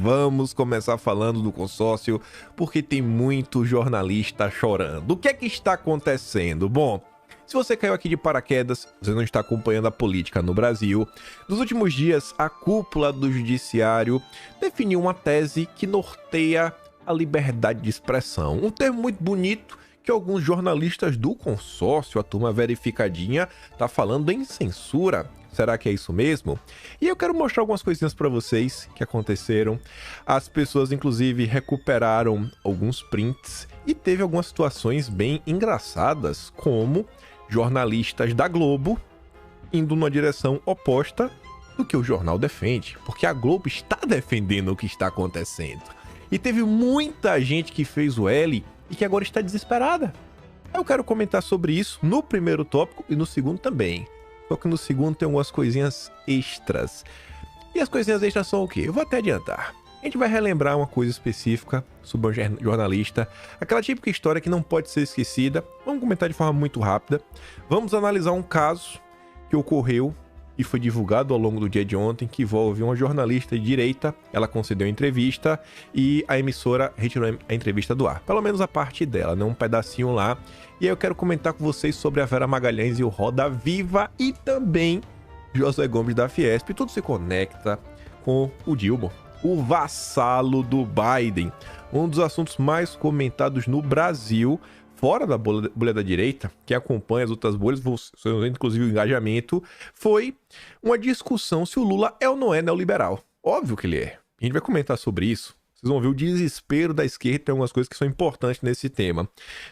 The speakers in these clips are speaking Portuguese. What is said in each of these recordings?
Vamos começar falando do consórcio, porque tem muito jornalista chorando. O que é que está acontecendo? Bom, se você caiu aqui de paraquedas, você não está acompanhando a política no Brasil. Nos últimos dias, a cúpula do judiciário definiu uma tese que norteia a liberdade de expressão. Um termo muito bonito que alguns jornalistas do consórcio, a turma verificadinha, tá falando em censura. Será que é isso mesmo? E eu quero mostrar algumas coisinhas para vocês que aconteceram. As pessoas, inclusive, recuperaram alguns prints e teve algumas situações bem engraçadas, como jornalistas da Globo indo numa direção oposta do que o jornal defende, porque a Globo está defendendo o que está acontecendo. E teve muita gente que fez o L e que agora está desesperada. Eu quero comentar sobre isso no primeiro tópico e no segundo também. Só que no segundo tem algumas coisinhas extras. E as coisinhas extras são o quê? Eu vou até adiantar. A gente vai relembrar uma coisa específica sobre um jornalista, aquela típica história que não pode ser esquecida. Vamos comentar de forma muito rápida. Vamos analisar um caso que ocorreu e foi divulgado ao longo do dia de ontem, que envolve uma jornalista de direita. Ela concedeu entrevista e a emissora retirou a entrevista do ar. Pelo menos a parte dela, né? Um pedacinho lá. E aí eu quero comentar com vocês sobre a Vera Magalhães e o Roda Viva e também Josué Gomes da Fiesp. Tudo se conecta com o Dilma, o vassalo do Biden. Um dos assuntos mais comentados no Brasil, fora da bolha da direita, que acompanha as outras bolhas, inclusive o engajamento, foi uma discussão se o Lula é ou não é neoliberal. Óbvio que ele é. A gente vai comentar sobre isso. Vocês vão ver o desespero da esquerda, tem algumas coisas que são importantes nesse tema.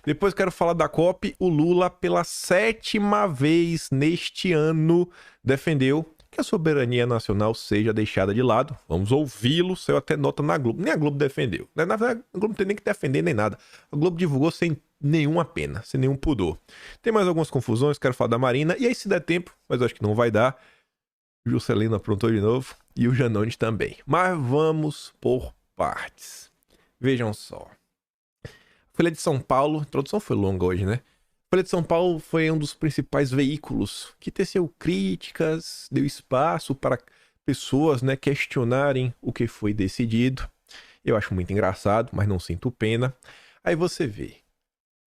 Depois quero falar da COP. O Lula, pela 7ª vez neste ano, defendeu que a soberania nacional seja deixada de lado. Vamos ouvi-lo, saiu até nota na Globo. Nem a Globo defendeu. Na verdade, a Globo não tem nem que defender nem nada. A Globo divulgou sem nenhuma pena, sem nenhum pudor. Tem mais algumas confusões, quero falar da Marina. E aí, se der tempo, mas eu acho que não vai dar, o Juscelino aprontou de novo e o Janones também. Mas vamos por partes. Vejam só. Folha de São Paulo, a introdução foi longa hoje, né? Folha de São Paulo foi um dos principais veículos que teceu críticas, deu espaço para pessoas, né, questionarem o que foi decidido. Eu acho muito engraçado, mas não sinto pena. Aí você vê,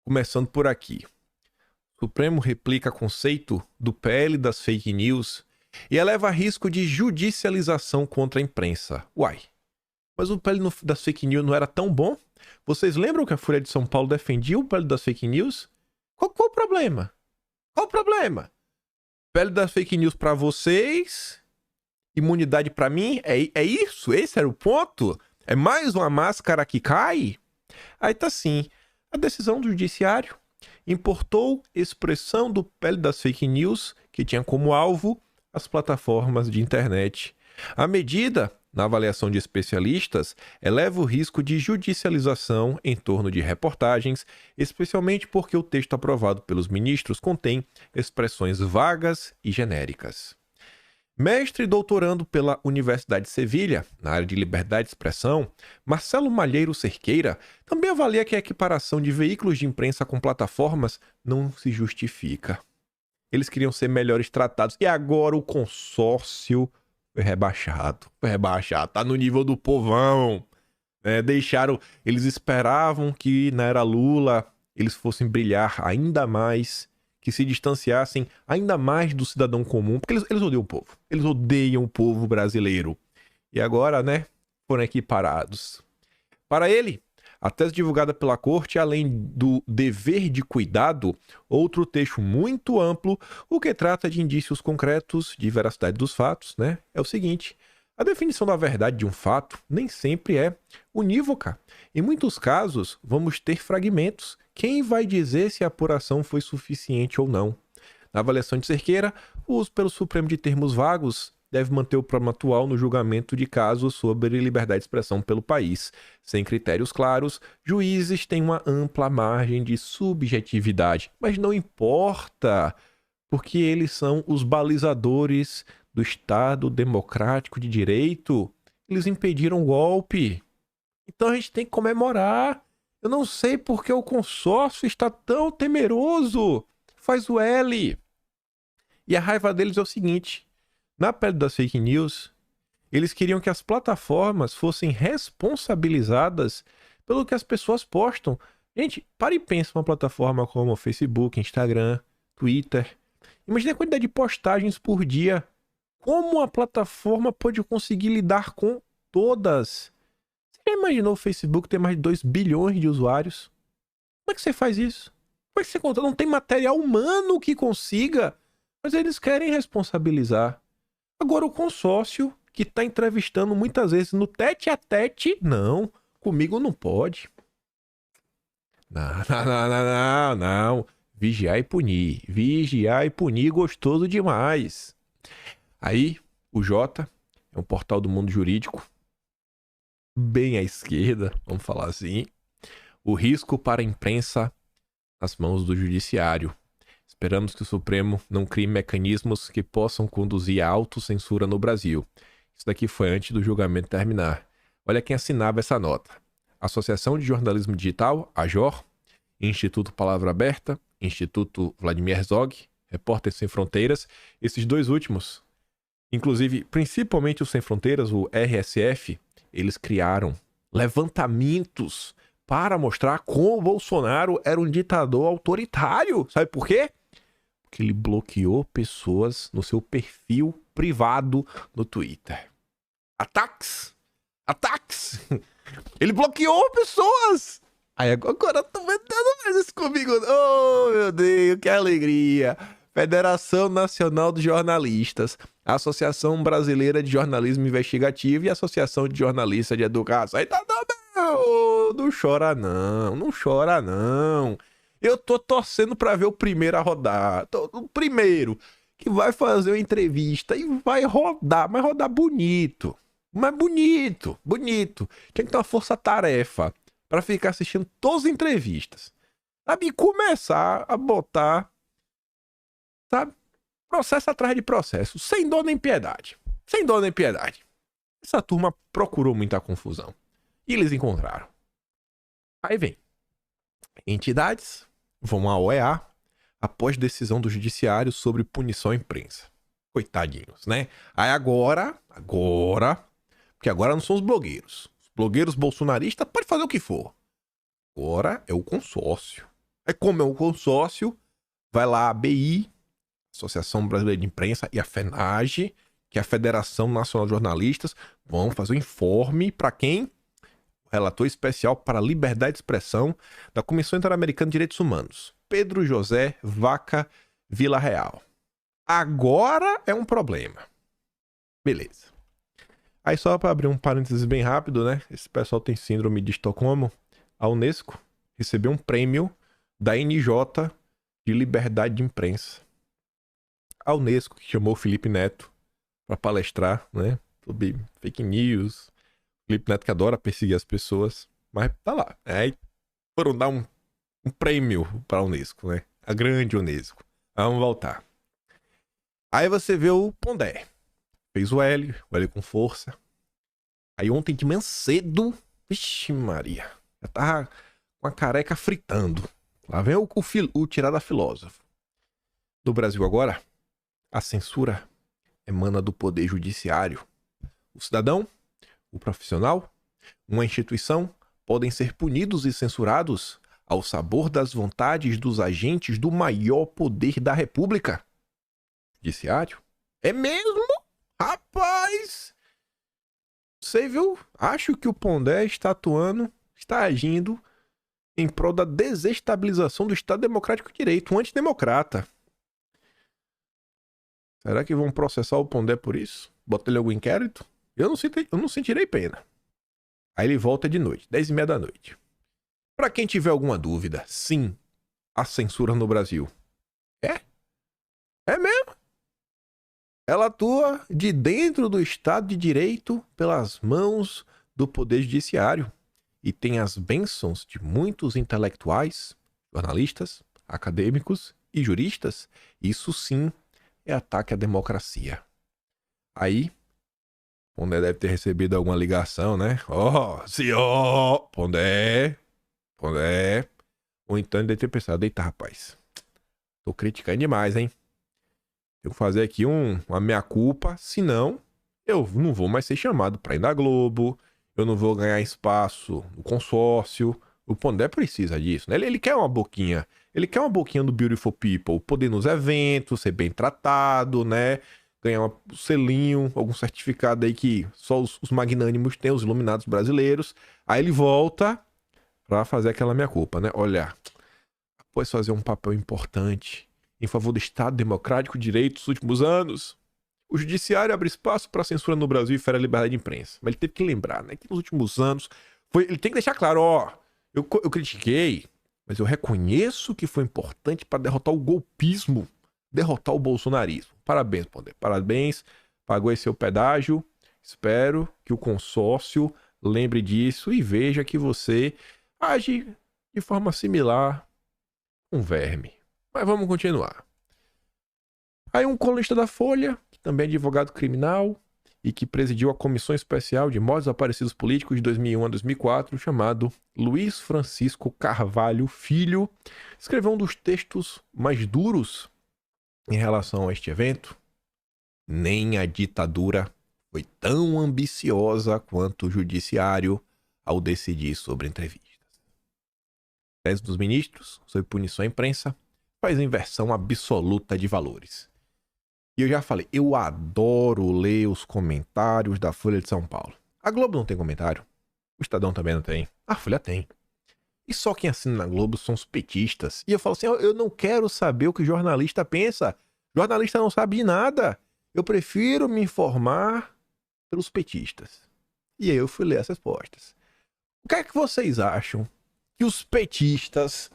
começando por aqui. O Supremo replica conceito do PL das fake news e eleva risco de judicialização contra a imprensa. Uai, mas o PL das fake news não era tão bom? Vocês lembram que a Folha de São Paulo defendia o PL das fake news? Qual o problema? Qual o problema? PL das fake news pra vocês, imunidade pra mim? É isso? Esse era o ponto? É mais uma máscara que cai? Aí tá sim. A decisão do judiciário importou expressão do PL das fake news, que tinha como alvo as plataformas de internet. A medida, na avaliação de especialistas, eleva o risco de judicialização em torno de reportagens, especialmente porque o texto aprovado pelos ministros contém expressões vagas e genéricas. Mestre e doutorando pela Universidade de Sevilha, na área de liberdade de expressão, Marcelo Malheiro Cerqueira também avalia que a equiparação de veículos de imprensa com plataformas não se justifica. Eles queriam ser melhores tratados e agora o consórcio foi rebaixado, tá no nível do povão. Eles esperavam que na era Lula eles fossem brilhar ainda mais, que se distanciassem ainda mais do cidadão comum, porque eles odeiam o povo. Eles odeiam o povo brasileiro. E agora, né, foram equiparados. Para ele, a tese divulgada pela corte, além do dever de cuidado, outro texto muito amplo, o que trata de indícios concretos de veracidade dos fatos, né, é o seguinte: a definição da verdade de um fato nem sempre é unívoca. Em muitos casos, vamos ter fragmentos. Quem vai dizer se a apuração foi suficiente ou não? Na avaliação de Cerqueira, o uso pelo Supremo de termos vagos deve manter o problema atual no julgamento de casos sobre liberdade de expressão pelo país. Sem critérios claros, juízes têm uma ampla margem de subjetividade. Mas não importa, porque eles são os balizadores do Estado democrático de direito. Eles impediram o golpe. Então a gente tem que comemorar. Eu não sei por que o consórcio está tão temeroso. Faz o L. E a raiva deles é o seguinte: na pele das fake news, Eles queriam que as plataformas fossem responsabilizadas pelo que as pessoas postam. Gente, para e pensa uma plataforma como Facebook, Instagram, Twitter. Imagina a quantidade de postagens por dia. Como a plataforma pode conseguir lidar com todas? Você já imaginou o Facebook ter mais de 2 bilhões de usuários? Como é que você faz isso? Como é que você conta? Não tem material humano que consiga, mas eles querem responsabilizar. Agora o consórcio, que está entrevistando muitas vezes no tete a tete, não, comigo não pode. Não. Vigiar e punir. Vigiar e punir, gostoso demais. Aí, o Jota é um portal do mundo jurídico, bem à esquerda, vamos falar assim. O risco para a imprensa nas mãos do judiciário. Esperamos que o Supremo não crie mecanismos que possam conduzir à autocensura no Brasil. Isso daqui foi antes do julgamento terminar. Olha quem assinava essa nota. Associação de Jornalismo Digital, AJOR, Instituto Palavra Aberta, Instituto Vladimir Herzog, Repórteres Sem Fronteiras. Esses dois últimos, inclusive, principalmente o Sem Fronteiras, o RSF, eles criaram levantamentos para mostrar como o Bolsonaro era um ditador autoritário. Sabe por quê? Porque ele bloqueou pessoas no seu perfil privado no Twitter. Ataques! Ele bloqueou pessoas! Aí agora eu tô vendendo mais isso comigo. Oh, meu Deus, que alegria! Federação Nacional de Jornalistas, Associação Brasileira de Jornalismo Investigativo e Associação de Jornalistas de Educação. Aí tá bem! Não chora não. Eu tô torcendo pra ver o primeiro a rodar. O primeiro que vai fazer uma entrevista e vai rodar, mas rodar bonito. Mas bonito. Tinha que ter uma força-tarefa pra ficar assistindo todas as entrevistas. Sabe? E começar a botar, sabe? Processo atrás de processo. Sem dó nem piedade. Essa turma procurou muita confusão. E eles encontraram. Aí vem. Entidades vão à OEA após decisão do judiciário sobre punição à imprensa. Coitadinhos, né? Aí agora, porque agora não são os blogueiros. Os blogueiros bolsonaristas podem fazer o que for. Agora é o consórcio. Aí como é o consórcio, vai lá a ABI, Associação Brasileira de Imprensa, e a FENAGE, que é a Federação Nacional de Jornalistas, vão fazer um informe para quem? Relator especial para a liberdade de expressão da Comissão Interamericana de Direitos Humanos, Pedro José Vaca Villarreal. Agora é um problema. Beleza. Aí só para abrir um parênteses bem rápido, né? Esse pessoal tem síndrome de Estocolmo. A Unesco recebeu um prêmio da NJ de liberdade de imprensa. A Unesco que chamou o Felipe Neto para palestrar, né? Sobre fake news. Felipe Neto que adora perseguir as pessoas, mas tá lá. Aí foram dar um prêmio para a Unesco, né? A grande Unesco. Vamos voltar. Aí você vê o Pondé. Fez o L com força. Aí ontem de manhã cedo, vixe Maria, já tava com a careca fritando. Lá vem o tirada filósofo. No Brasil agora, a censura emana do poder judiciário. O cidadão, o profissional, uma instituição podem ser punidos e censurados ao sabor das vontades dos agentes do maior poder da República. Judiciário? É mesmo? Rapaz! Você viu? Acho que o Pondé está agindo em prol da desestabilização do Estado Democrático de Direito, um antidemocrata. Será que vão processar o Pondé por isso? Bota ele em algum inquérito? Eu não sentirei pena. Aí ele volta de noite, 10h30 da noite. Pra quem tiver alguma dúvida, sim, a censura no Brasil. É mesmo. Ela atua de dentro do Estado de Direito pelas mãos do Poder Judiciário e tem as bênçãos de muitos intelectuais, jornalistas, acadêmicos e juristas. Isso sim é ataque à democracia. Aí, Pondé deve ter recebido alguma ligação, né? Senhor! Pondé! Ou então ele deve ter pensado, eita rapaz, tô criticando demais, hein? Tenho que fazer aqui uma meia-culpa, senão eu não vou mais ser chamado para ir na Globo, eu não vou ganhar espaço no consórcio. O Pondé precisa disso, né? Ele quer uma boquinha. Ele quer uma boquinha do Beautiful People, poder ir nos eventos, ser bem tratado, né? Ganhar um selinho, algum certificado aí que só os magnânimos têm, os iluminados brasileiros. Aí ele volta pra fazer aquela minha culpa, né? Olha, após fazer um papel importante em favor do Estado Democrático de Direito nos últimos anos, o judiciário abre espaço para censura no Brasil e fere a liberdade de imprensa. Mas ele teve que lembrar, né? Que nos últimos anos, ele tem que deixar claro, ó, eu critiquei, mas eu reconheço que foi importante para derrotar o golpismo, derrotar o bolsonarismo. Parabéns, Pondé. Parabéns. Pagou esse seu pedágio. Espero que o consórcio lembre disso e veja que você age de forma similar com verme. Mas vamos continuar. Aí um colunista da Folha, que também é advogado criminal e que presidiu a Comissão Especial de Mortos Desaparecidos Políticos de 2001 a 2004, chamado Luiz Francisco Carvalho Filho, escreveu um dos textos mais duros em relação a este evento. Nem a ditadura foi tão ambiciosa quanto o judiciário ao decidir sobre entrevistas. A tese dos ministros sobre punição à imprensa faz inversão absoluta de valores. E eu já falei, eu adoro ler os comentários da Folha de São Paulo. A Globo não tem comentário. O Estadão também não tem. A Folha tem. E só quem assina na Globo são os petistas. E eu falo assim, eu não quero saber o que o jornalista pensa. Jornalista não sabe de nada. Eu prefiro me informar pelos petistas. E aí eu fui ler as respostas. O que é que vocês acham que os petistas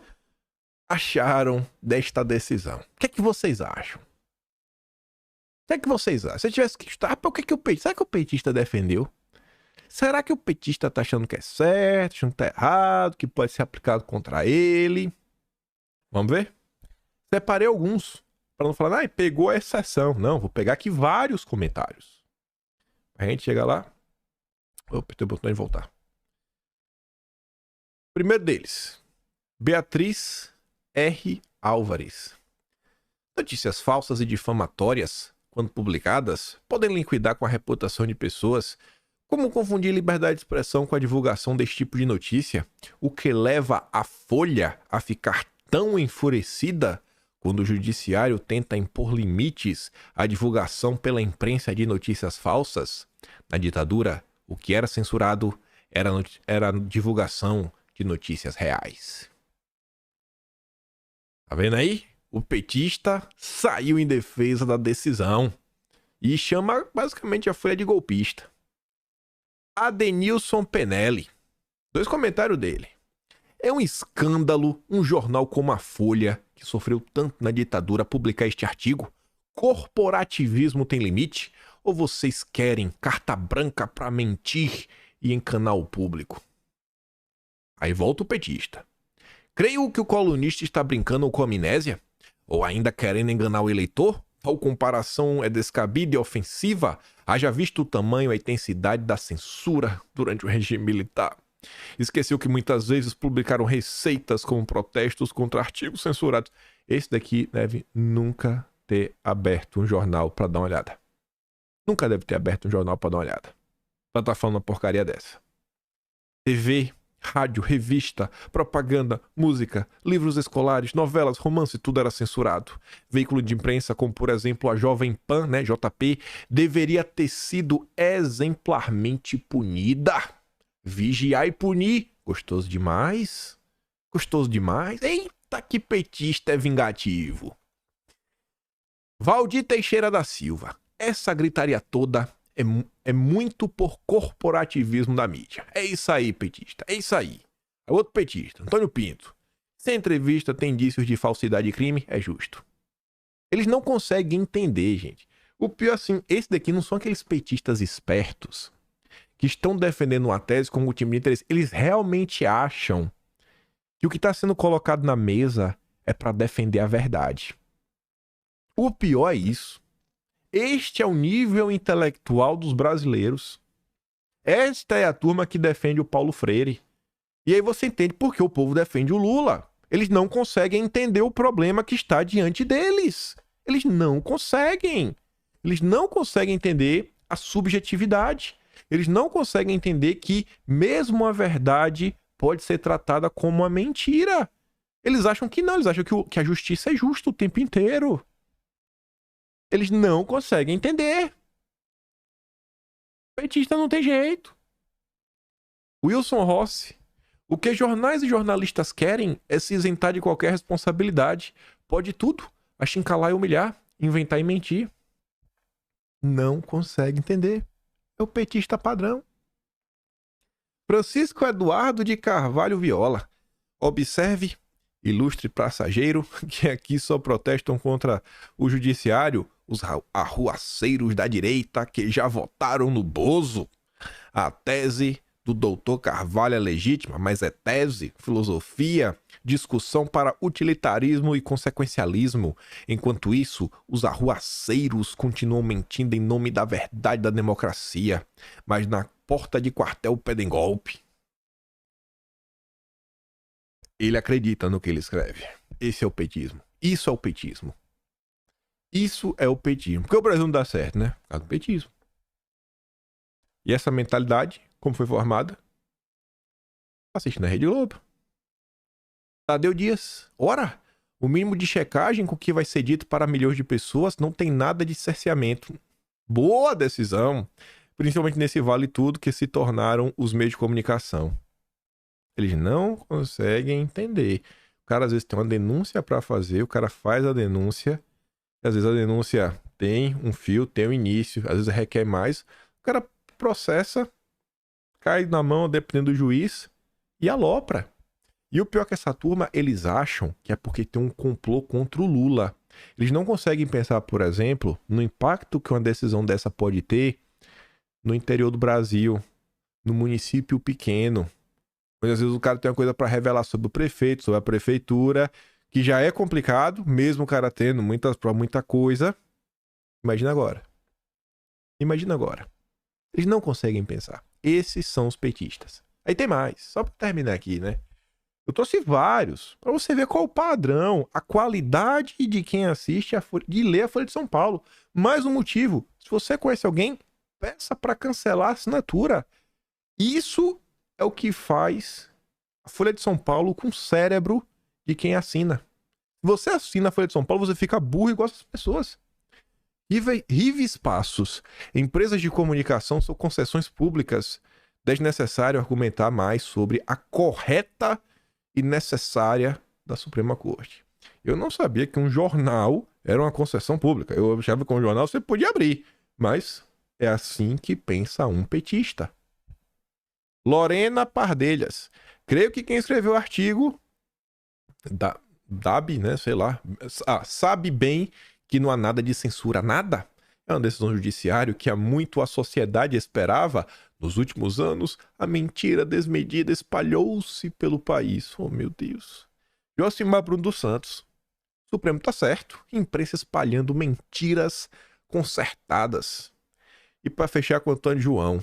acharam desta decisão? O que é que vocês acham? O que é que vocês acham? Se eu tivesse que estar, o que é que o petista... Será que o petista defendeu? Será que o petista tá achando que é certo, achando que tá errado, que pode ser aplicado contra ele? Vamos ver? Separei alguns, para não falar, pegou a exceção. Não, vou pegar aqui vários comentários. A gente chega lá. Opa, tem o botão de voltar. Primeiro deles, Beatriz R. Álvares. Notícias falsas e difamatórias, quando publicadas, podem liquidar com a reputação de pessoas. Como confundir liberdade de expressão com a divulgação deste tipo de notícia? O que leva a Folha a ficar tão enfurecida quando o judiciário tenta impor limites à divulgação pela imprensa de notícias falsas? Na ditadura, o que era censurado era a divulgação de notícias reais. Tá vendo aí? O petista saiu em defesa da decisão e chama basicamente a Folha de golpista. Adenilson Penelli. 2 comentários dele. É um escândalo um jornal como a Folha, que sofreu tanto na ditadura, publicar este artigo. Corporativismo tem limite? Ou vocês querem carta branca para mentir e enganar o público? Aí volta o petista. Creio que o colunista está brincando com amnésia? Ou ainda querendo enganar o eleitor? Tal comparação é descabida e ofensiva? Haja visto o tamanho e a intensidade da censura durante o regime militar. Esqueceu que muitas vezes publicaram receitas como protestos contra artigos censurados. Esse daqui deve nunca ter aberto um jornal para dar uma olhada. Nunca deve ter aberto um jornal para dar uma olhada. Pra tá falando uma porcaria dessa. TV, rádio, revista, propaganda, música, livros escolares, novelas, romance, tudo era censurado. Veículo de imprensa, como por exemplo a Jovem Pan, né, JP, deveria ter sido exemplarmente punida. Vigiar e punir. Gostoso demais? Gostoso demais? Eita, que petista é vingativo. Valdir Teixeira da Silva. Essa gritaria toda é muito por corporativismo da mídia. É isso aí, petista. É isso aí. É outro petista, Antônio Pinto. Se a entrevista tem indícios de falsidade e crime, é justo. Eles não conseguem entender, gente. O pior, assim, esse daqui não são aqueles petistas espertos que estão defendendo uma tese como time de interesse. Eles realmente acham que o que está sendo colocado na mesa é para defender a verdade. O pior é isso. Este é o nível intelectual dos brasileiros. Esta é a turma que defende o Paulo Freire. E aí você entende por que o povo defende o Lula. Eles não conseguem entender o problema que está diante deles. Eles não conseguem. Eles não conseguem entender a subjetividade. Eles não conseguem entender que mesmo a verdade pode ser tratada como uma mentira. Eles acham que não, eles acham que a justiça é justa o tempo inteiro. Eles não conseguem entender. Petista não tem jeito. Wilson Rossi. O que jornais e jornalistas querem é se isentar de qualquer responsabilidade. Pode tudo. Achincalhar e humilhar. Inventar e mentir. Não consegue entender. É o petista padrão. Francisco Eduardo de Carvalho Viola. Observe, ilustre passageiro, que aqui só protestam contra o judiciário os arruaceiros da direita que já votaram no Bozo. A tese do doutor Carvalho é legítima, mas é tese, filosofia, discussão para utilitarismo e consequencialismo. Enquanto isso, os arruaceiros continuam mentindo em nome da verdade da democracia, mas na porta de quartel pedem golpe. Ele acredita no que ele escreve. Esse é o petismo. Isso é o petismo. Isso é o petismo. Porque o Brasil não dá certo, né? Por causa do petismo. E essa mentalidade, como foi formada? Assiste na Rede Globo. Tadeu Dias. Ora, o mínimo de checagem com o que vai ser dito para milhões de pessoas não tem nada de cerceamento. Boa decisão. Principalmente nesse vale tudo que se tornaram os meios de comunicação. Eles não conseguem entender. O cara às vezes tem uma denúncia para fazer, o cara faz a denúncia, às vezes a denúncia tem um fio, tem um início, às vezes requer mais, o cara processa, cai na mão dependendo do juiz e alopra. E o pior é que essa turma, eles acham que é porque tem um complô contra o Lula. Eles não conseguem pensar, por exemplo, no impacto que uma decisão dessa pode ter no interior do Brasil, no município pequeno. Mas às vezes o cara tem uma coisa para revelar sobre o prefeito, sobre a prefeitura, que já é complicado, mesmo o cara tendo muita coisa. Imagina agora. Imagina agora. Eles não conseguem pensar. Esses são os petistas. Aí tem mais, só para terminar aqui, né? Eu trouxe vários, para você ver qual o padrão, a qualidade de quem assiste, de ler a Folha de São Paulo. Mais um motivo, se você conhece alguém, peça para cancelar a assinatura. Isso é o que faz a Folha de São Paulo com o cérebro de quem assina. Se você assina a Folha de São Paulo, você fica burro igual essas pessoas. Rive Espaços. Empresas de comunicação são concessões públicas. Desnecessário argumentar mais sobre a correta e necessária da Suprema Corte. Eu não sabia que um jornal era uma concessão pública. Eu achava que um jornal você podia abrir. Mas é assim que pensa um petista. Lorena Pardelhas. Creio que quem escreveu o artigo né, sei lá, sabe bem que não há nada de censura, nada. É uma decisão judiciária que há muito a sociedade esperava. Nos últimos anos, a mentira desmedida espalhou-se pelo país. Oh, meu Deus. Josimar Bruno dos Santos. O Supremo tá certo. Imprensa espalhando mentiras consertadas. E para fechar com Antônio João.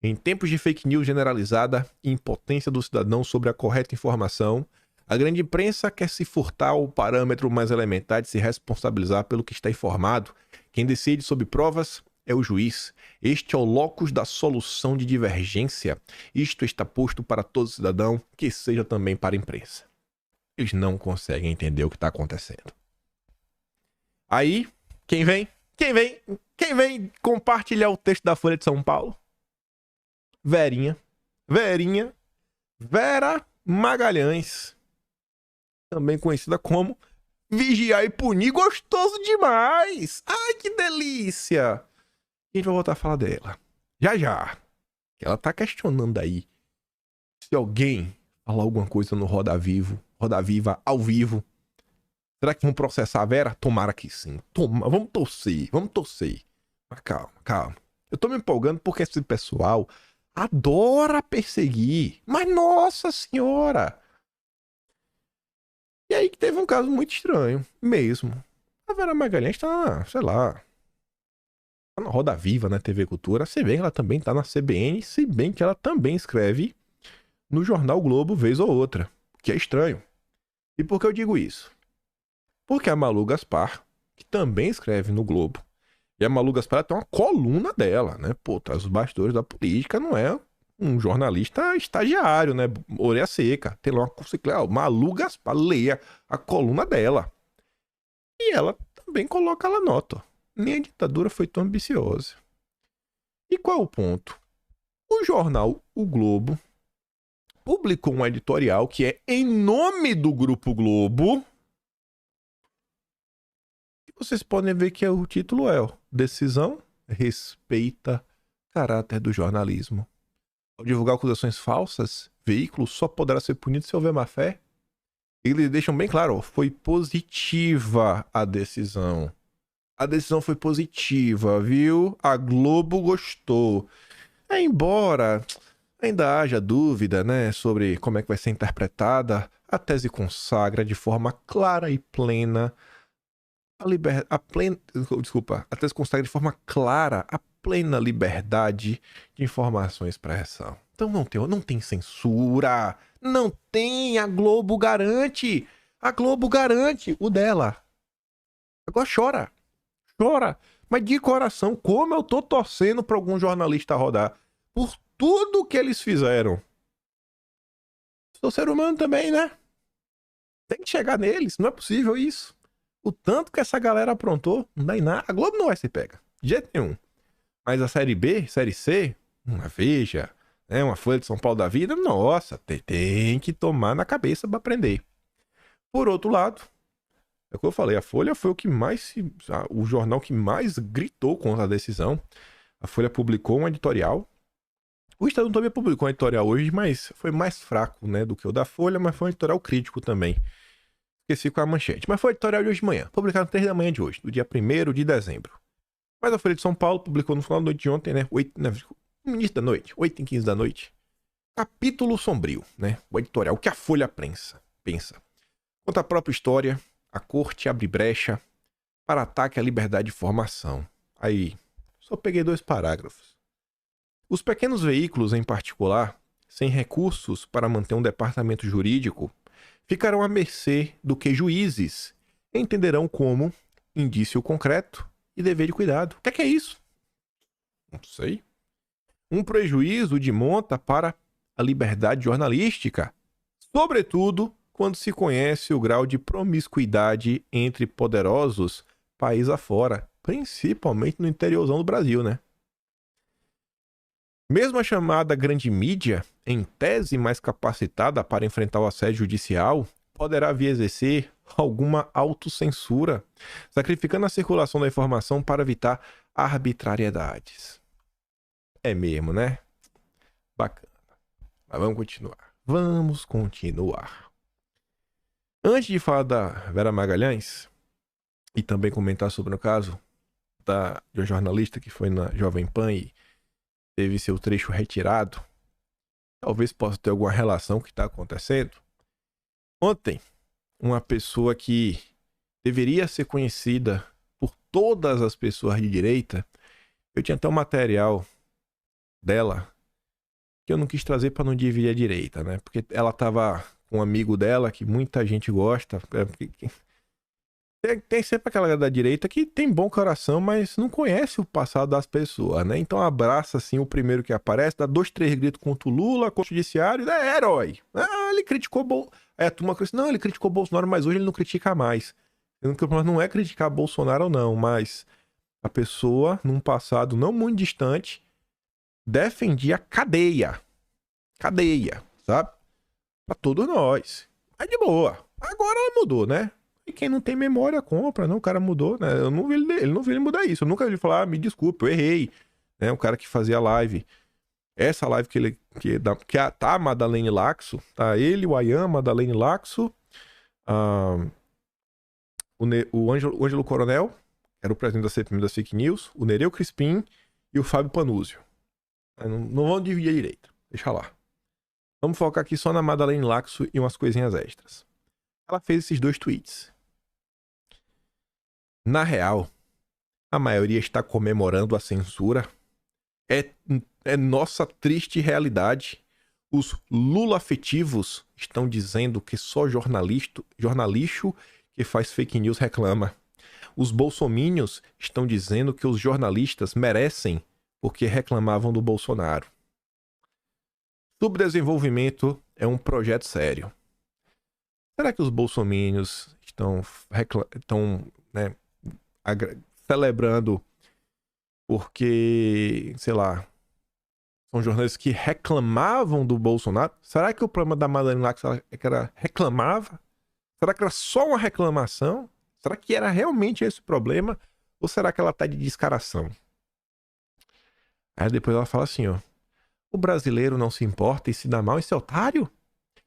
Em tempos de fake news generalizada e impotência do cidadão sobre a correta informação, a grande imprensa quer se furtar ao parâmetro mais elementar de se responsabilizar pelo que está informado. Quem decide sobre provas é o juiz. Este é o locus da solução de divergência. Isto está posto para todo cidadão, que seja também para a imprensa. Eles não conseguem entender o que está acontecendo. Aí, quem vem compartilhar o texto da Folha de São Paulo? Vera Magalhães, também conhecida como Vigiar e Punir. Gostoso demais! Ai, que delícia! A gente vai voltar a falar dela já. Ela tá questionando aí se alguém falar alguma coisa no Roda Viva ao vivo, será que vão processar a Vera? Tomara que sim. Vamos torcer. Mas calma. Eu tô me empolgando porque esse pessoal adora perseguir. Mas nossa senhora! E aí que teve um caso muito estranho, mesmo. A Vera Magalhães tá, sei lá, tá na Roda Viva, na TV Cultura. Se bem que ela também tá na CBN, se bem que ela também escreve no Jornal Globo, vez ou outra. O que é estranho. E por que eu digo isso? Porque a Malu Gaspar, que também escreve no Globo, E a Malu Gaspar tem uma coluna dela, né? Pô, traz os bastidores da política, não é um jornalista estagiário, né? Orelha seca. Tem lá uma Malu Gaspar, leia a coluna dela. E ela também coloca lá nota. Ó. Nem a ditadura foi tão ambiciosa. E qual é o ponto? O jornal O Globo publicou um editorial que é em nome do Grupo Globo. E vocês podem ver que o título é: Decisão respeita caráter do jornalismo. Ao divulgar acusações falsas, veículo só poderá ser punido se houver má fé. Eles deixam bem claro, foi positiva a decisão. A decisão foi positiva, viu? A Globo gostou. Embora ainda haja dúvida, né, sobre como é que vai ser interpretada, a tese consagra de forma clara e plena a tese consagra de forma clara a plena liberdade de informação e expressão. Então não tem censura, não tem, a Globo garante o dela. Agora chora, mas de coração, como eu tô torcendo pra algum jornalista rodar por tudo que eles fizeram. Sou ser humano também, né? Tem que chegar neles, não é possível isso. O tanto que essa galera aprontou, não dá em nada. A Globo não vai ser pega, de jeito nenhum. Mas a Série B, Série C, uma Veja, né, uma Folha de São Paulo da vida, nossa, tem que tomar na cabeça pra aprender. Por outro lado, é o que eu falei, a Folha foi o jornal que mais gritou contra a decisão. A Folha publicou um editorial. O Estado também publicou um editorial hoje, mas foi mais fraco, né, do que o da Folha, mas foi um editorial crítico também. Esqueci com a manchete. Mas foi o editorial de hoje de manhã, publicado às 3 da manhã de hoje, do dia 1º de dezembro. Mas a Folha de São Paulo publicou no final da noite de ontem, né, no início da noite, 8h15 da noite, capítulo sombrio, né, o editorial, o que a Folha pensa. Conta a própria história, a corte abre brecha para ataque à liberdade de informação. Aí, só peguei 2 parágrafos. Os pequenos veículos, em particular, sem recursos para manter um departamento jurídico, ficarão à mercê do que juízes entenderão como indício concreto e dever de cuidado. O que é isso? Não sei. Um prejuízo de monta para a liberdade jornalística, sobretudo quando se conhece o grau de promiscuidade entre poderosos país afora, principalmente no interiorzão do Brasil, né? Mesmo a chamada grande mídia, em tese mais capacitada para enfrentar o assédio judicial, poderá vir a exercer alguma autocensura, sacrificando a circulação da informação para evitar arbitrariedades. É mesmo, né? Bacana. Mas vamos continuar. Antes de falar da Vera Magalhães, e também comentar sobre o caso de uma jornalista que foi na Jovem Pan e teve seu trecho retirado, talvez possa ter alguma relação com o que está acontecendo. Ontem, uma pessoa que deveria ser conhecida por todas as pessoas de direita, eu tinha até um material dela que eu não quis trazer para não dividir a direita, né? Porque ela estava com um amigo dela que muita gente gosta. Tem sempre aquela da direita que tem bom coração, mas não conhece o passado das pessoas, né? Então abraça, assim, o primeiro que aparece, dá 2, 3 gritos contra o Lula, contra o judiciário, é herói. Ah, ele criticou Aí a turma disse, não, ele criticou Bolsonaro, mas hoje ele não critica mais. O problema não é criticar Bolsonaro ou não, mas a pessoa, num passado não muito distante, defendia cadeia, sabe? Pra todos nós. Mas de boa. Agora mudou, né? E quem não tem memória, compra, né? O cara mudou, né? Eu não vi ele mudar isso. Eu nunca vi ele falar, me desculpe, eu errei. Né? O cara que fazia live. Essa live tá a Madalene Laxo, tá ele, o Ayan, Madalene Laxo, o Ângelo Coronel, que era o presidente da CPMI das Fake News, o Nereu Crispim e o Fábio Panúzio. Não vamos dividir a direita. Deixa lá. Vamos focar aqui só na Madalene Laxo e umas coisinhas extras. Ela fez esses 2 tweets. Na real, a maioria está comemorando a censura. É nossa triste realidade. Os Lula-afetivos estão dizendo que só jornalixo que faz fake news reclama. Os bolsomínios estão dizendo que os jornalistas merecem porque reclamavam do Bolsonaro. Subdesenvolvimento é um projeto sério. Será que os bolsomínios estão né, celebrando porque, sei lá, são jornalistas que reclamavam do Bolsonaro? Será que o problema da Madalena Lacks é que ela reclamava? Será que era só uma reclamação? Será que era realmente esse o problema? Ou será que ela tá de descaração? Aí depois ela fala assim, ó. O brasileiro não se importa e se dá mal esse otário?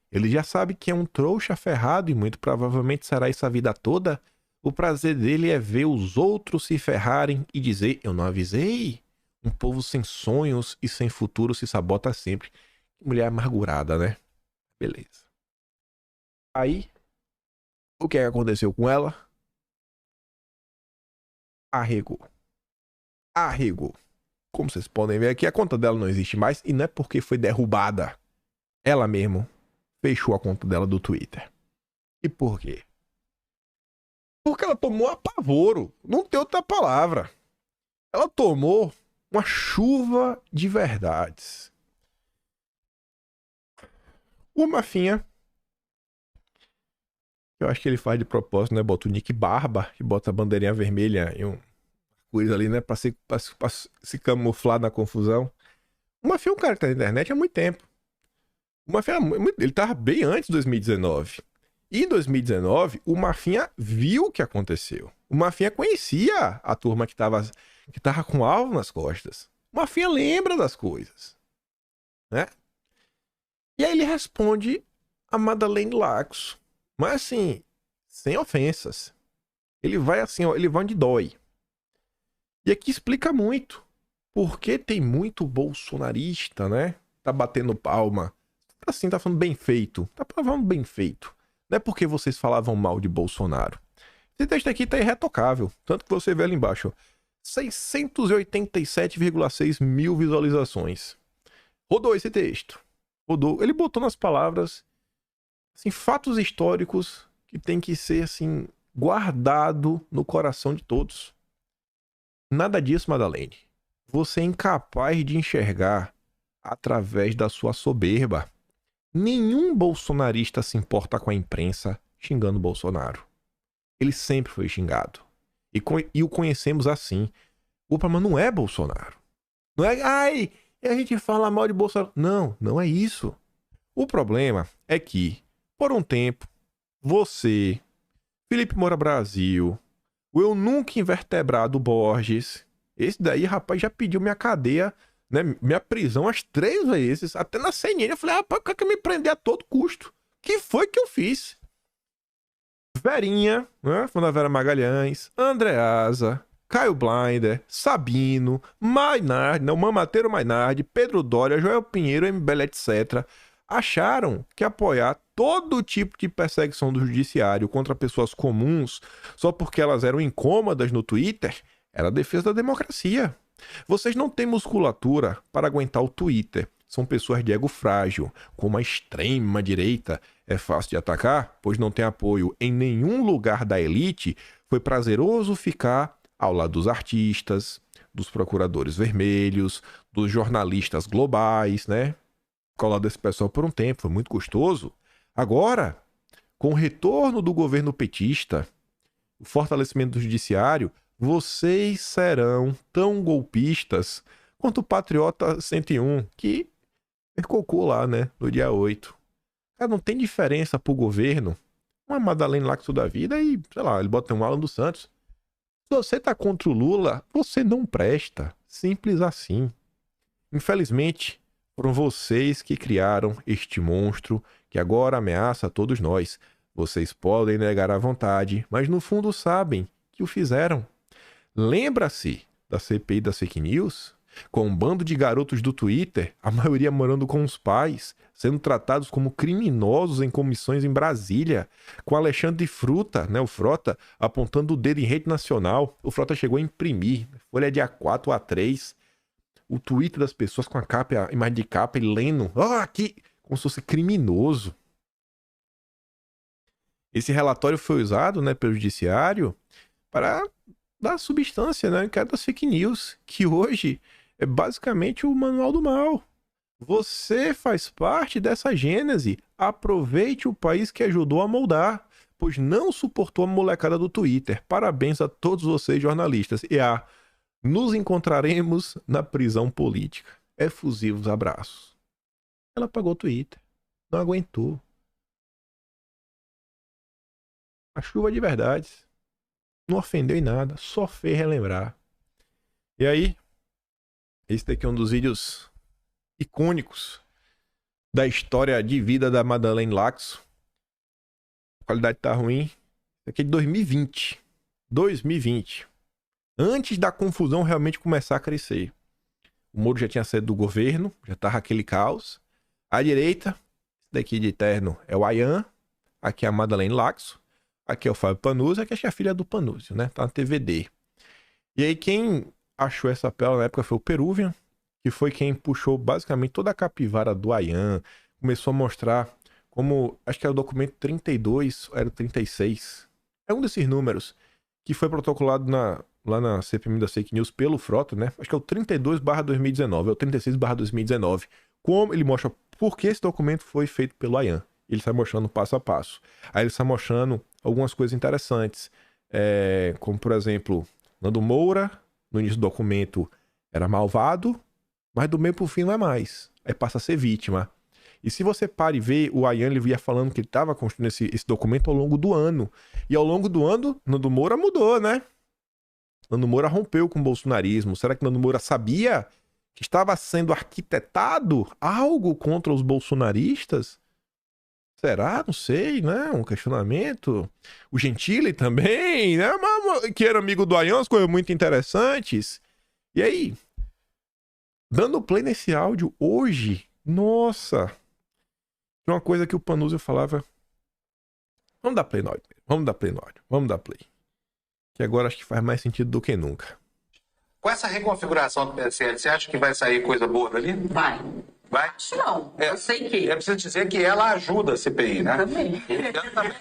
Ele já sabe que é um trouxa ferrado e muito provavelmente será isso a vida toda. O prazer dele é ver os outros se ferrarem e dizer, eu não avisei. Um povo sem sonhos e sem futuro se sabota sempre. Mulher amargurada, né? Beleza. Aí, o que aconteceu com ela? Arregou. Como vocês podem ver aqui, a conta dela não existe mais e não é porque foi derrubada. Ela mesmo fechou a conta dela do Twitter. E por quê? Porque ela tomou apavoro. Não tem outra palavra. Ela tomou uma chuva de verdades. O Mafinha, eu acho que ele faz de propósito, né? Bota o nick Barba e bota a bandeirinha vermelha e coisa ali, né? Pra se camuflar na confusão. O Mafinha é um cara que tá na internet há muito tempo. O Mafinha, ele tava bem antes de 2019. E em 2019, o Mafinha viu o que aconteceu. O Mafinha conhecia a turma que tava com alvo nas costas. O Mafinha lembra das coisas, né? E aí ele responde a Madalena Lacks. Mas assim, sem ofensas. Ele vai assim, ó, ele vai onde dói. E aqui explica muito. Porque tem muito bolsonarista, né? Tá batendo palma. Assim, tá falando bem feito. Tá falando bem feito. Não é porque vocês falavam mal de Bolsonaro. Esse texto aqui tá irretocável. Tanto que você vê ali embaixo. 687,6 mil visualizações. Rodou esse texto. Rodou. Ele botou nas palavras assim, fatos históricos que tem que ser assim, guardado no coração de todos. Nada disso, Madalene. Você é incapaz de enxergar através da sua soberba. Nenhum bolsonarista se importa com a imprensa xingando Bolsonaro. Ele sempre foi xingado. E o conhecemos assim. O problema não é Bolsonaro. Não é, ai, a gente fala mal de Bolsonaro. Não, não é isso. O problema é que, por um tempo, você, Felipe Moura Brasil, o eu nunca invertebrado Borges, esse daí, rapaz, já pediu minha cadeia, né, minha prisão as 3 vezes, até na CNN. Eu falei, rapaz, quer me prender a todo custo? Que foi que eu fiz? Verinha, né, Funda Vera Magalhães, Andreasa, Caio Blinder, Sabino, Mainardi, não, Mamateiro Mainardi, Pedro Doria, Joel Pinheiro, MBL, etc., acharam que apoiar todo tipo de perseguição do judiciário contra pessoas comuns só porque elas eram incômodas no Twitter era a defesa da democracia. Vocês não têm musculatura para aguentar o Twitter. São pessoas de ego frágil. Como a extrema direita é fácil de atacar, pois não tem apoio em nenhum lugar da elite, foi prazeroso ficar ao lado dos artistas, dos procuradores vermelhos, dos jornalistas globais, né? Ficar ao lado desse pessoal por um tempo, foi muito gostoso. Agora, com o retorno do governo petista, o fortalecimento do judiciário, vocês serão tão golpistas quanto o Patriota 101, que percocou lá, né, no dia 8. Cara, não tem diferença pro governo. Uma Madalena Lacks da vida e, sei lá, ele bota um Alan dos Santos. Se você tá contra o Lula, você não presta. Simples assim. Infelizmente, foram vocês que criaram este monstro que agora ameaça a todos nós. Vocês podem negar à vontade, mas no fundo sabem que o fizeram. Lembra-se da CPI das fake news? Com um bando de garotos do Twitter, a maioria morando com os pais, sendo tratados como criminosos em comissões em Brasília, com Alexandre Fruta, né, o Frota, apontando o dedo em rede nacional. O Frota chegou a imprimir, folha de A4 ou A3, o Twitter das pessoas com a capa, a imagem de capa e lendo, aqui, como se fosse criminoso. Esse relatório foi usado, né, pelo judiciário para dar substância, né, que é das fake news, que hoje é basicamente o manual do mal. Você faz parte dessa gênese. Aproveite o país que ajudou a moldar, pois não suportou a molecada do Twitter. Parabéns a todos vocês, jornalistas. E nos encontraremos na prisão política. Efusivos abraços. Ela apagou o Twitter. Não aguentou. A chuva de verdades. Não ofendeu em nada. Só fez relembrar. E aí, esse daqui é um dos vídeos icônicos da história de vida da Madeleine Laxo. A qualidade tá ruim. Isso aqui é de 2020. 2020. Antes da confusão realmente começar a crescer. O Moro já tinha saído do governo, já tava aquele caos. À direita, esse daqui de terno é o Ayan. Aqui é a Madeleine Laxo. Aqui é o Fábio Panuzzi, aqui é a filha do Panuzzi, né? Tá na TVD. E aí quem achou essa pérola na época foi o Peruvian, que foi quem puxou basicamente toda a capivara do Ayan. Começou a mostrar como, acho que era o documento 32, era o 36. É um desses números que foi protocolado lá na CPMI da Fake News pelo Frota, né? Acho que é o 32/2019, é o 36/2019. Como ele mostra por que esse documento foi feito pelo Ayan. Ele sai mostrando passo a passo. Aí ele sai mostrando algumas coisas interessantes. Como, por exemplo, Nando Moura, no início do documento, era malvado, mas do meio pro fim não é mais. Aí passa a ser vítima. E se você para e vê, o Ayan ele via falando que ele estava construindo esse documento ao longo do ano. E ao longo do ano, Nando Moura mudou, né? Nando Moura rompeu com o bolsonarismo. Será que Nando Moura sabia que estava sendo arquitetado algo contra os bolsonaristas? Será? Não sei, né? Um questionamento. O Gentili também, né? Que era amigo do Ayan, as coisas muito interessantes. E aí, dando play nesse áudio hoje, nossa, uma coisa que o Panuzzi falava. Vamos dar play no áudio. Vamos dar play no áudio. Vamos dar play. Que agora acho que faz mais sentido do que nunca. Com essa reconfiguração do PSL, você acha que vai sair coisa boa dali? Vai. Vai? Acho não. Eu sei que. É preciso dizer que ela ajuda a CPI, né? Também. Ela também.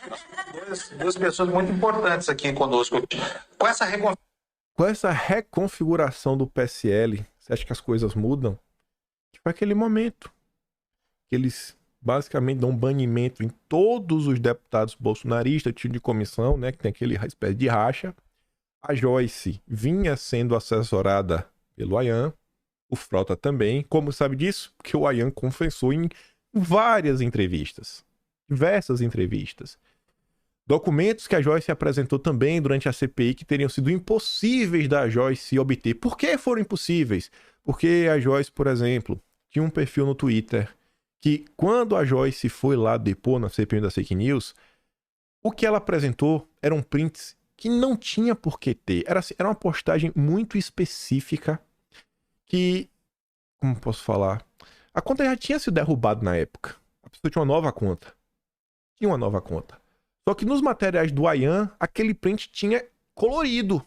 Duas pessoas muito importantes aqui conosco. Com essa reconfiguração do PSL, você acha que as coisas mudam? Foi aquele momento que eles basicamente dão um banimento em todos os deputados bolsonaristas, time de comissão, né, que tem aquele espécie de racha. A Joyce vinha sendo assessorada pelo Ayan, o Frota também. Como sabe disso? Porque o Ayan confessou em várias entrevistas, diversas entrevistas. Documentos que a Joyce apresentou também durante a CPI que teriam sido impossíveis da Joyce obter. Por que foram impossíveis? Porque a Joyce, por exemplo, tinha um perfil no Twitter que, quando a Joyce foi lá depor na CPI da Fake News, o que ela apresentou eram prints que não tinha por que ter. Era uma postagem muito específica que, como posso falar, a conta já tinha sido derrubada na época. A pessoa tinha uma nova conta. Tinha uma nova conta. Só que nos materiais do Ayan, aquele print tinha colorido.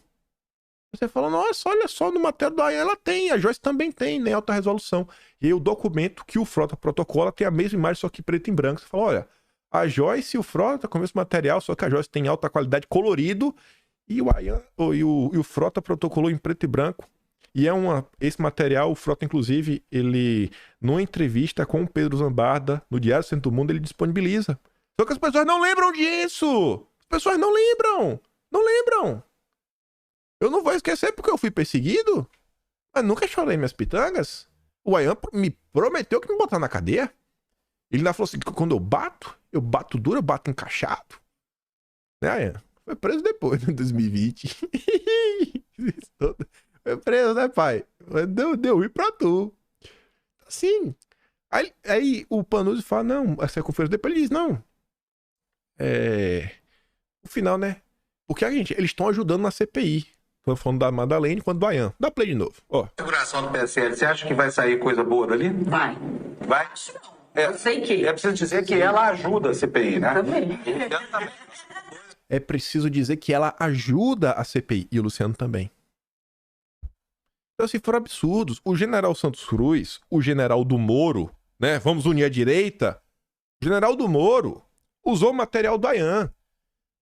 Você fala, nossa, olha só, no material do Ayan ela tem, a Joyce também tem, né, alta resolução. E aí o documento que o Frota protocola tem a mesma imagem, só que preto e branco. Você fala, olha, a Joyce e o Frota com o mesmo material, só que a Joyce tem alta qualidade colorido e o Ayan e o Frota protocolou em preto e branco. E esse material, o Frota, inclusive, ele, numa entrevista com o Pedro Zambarda, no Diário Centro do Mundo, ele disponibiliza. Só que as pessoas não lembram disso! As pessoas não lembram! Não lembram! Eu não vou esquecer porque eu fui perseguido, mas nunca chorei minhas pitangas. O Ayan me prometeu que me botar na cadeia. Ele ainda falou assim, que quando eu bato duro, eu bato encaixado. Né, Ayan? Foi preso depois, em 2020. Foi preso, né, pai? Deu ruim pra tu. Assim. Aí o Panuzzi fala, não, essa conferência depois ele diz, não. O final, né? Porque eles estão ajudando na CPI. Tô falando da Madeleine quanto do Ayan. Dá play de novo, ó. Configuração do PSL, você acha que vai sair coisa boa dali? Vai. Vai? Acho não. Eu sei que. É preciso dizer que ela ajuda a CPI, né? Também. Ela também. É preciso dizer que ela ajuda a CPI. E o Luciano também. Então, se for absurdos, o general Santos Cruz, o general do Moro, né? Vamos unir a direita. O general do Moro usou o material do Ayan.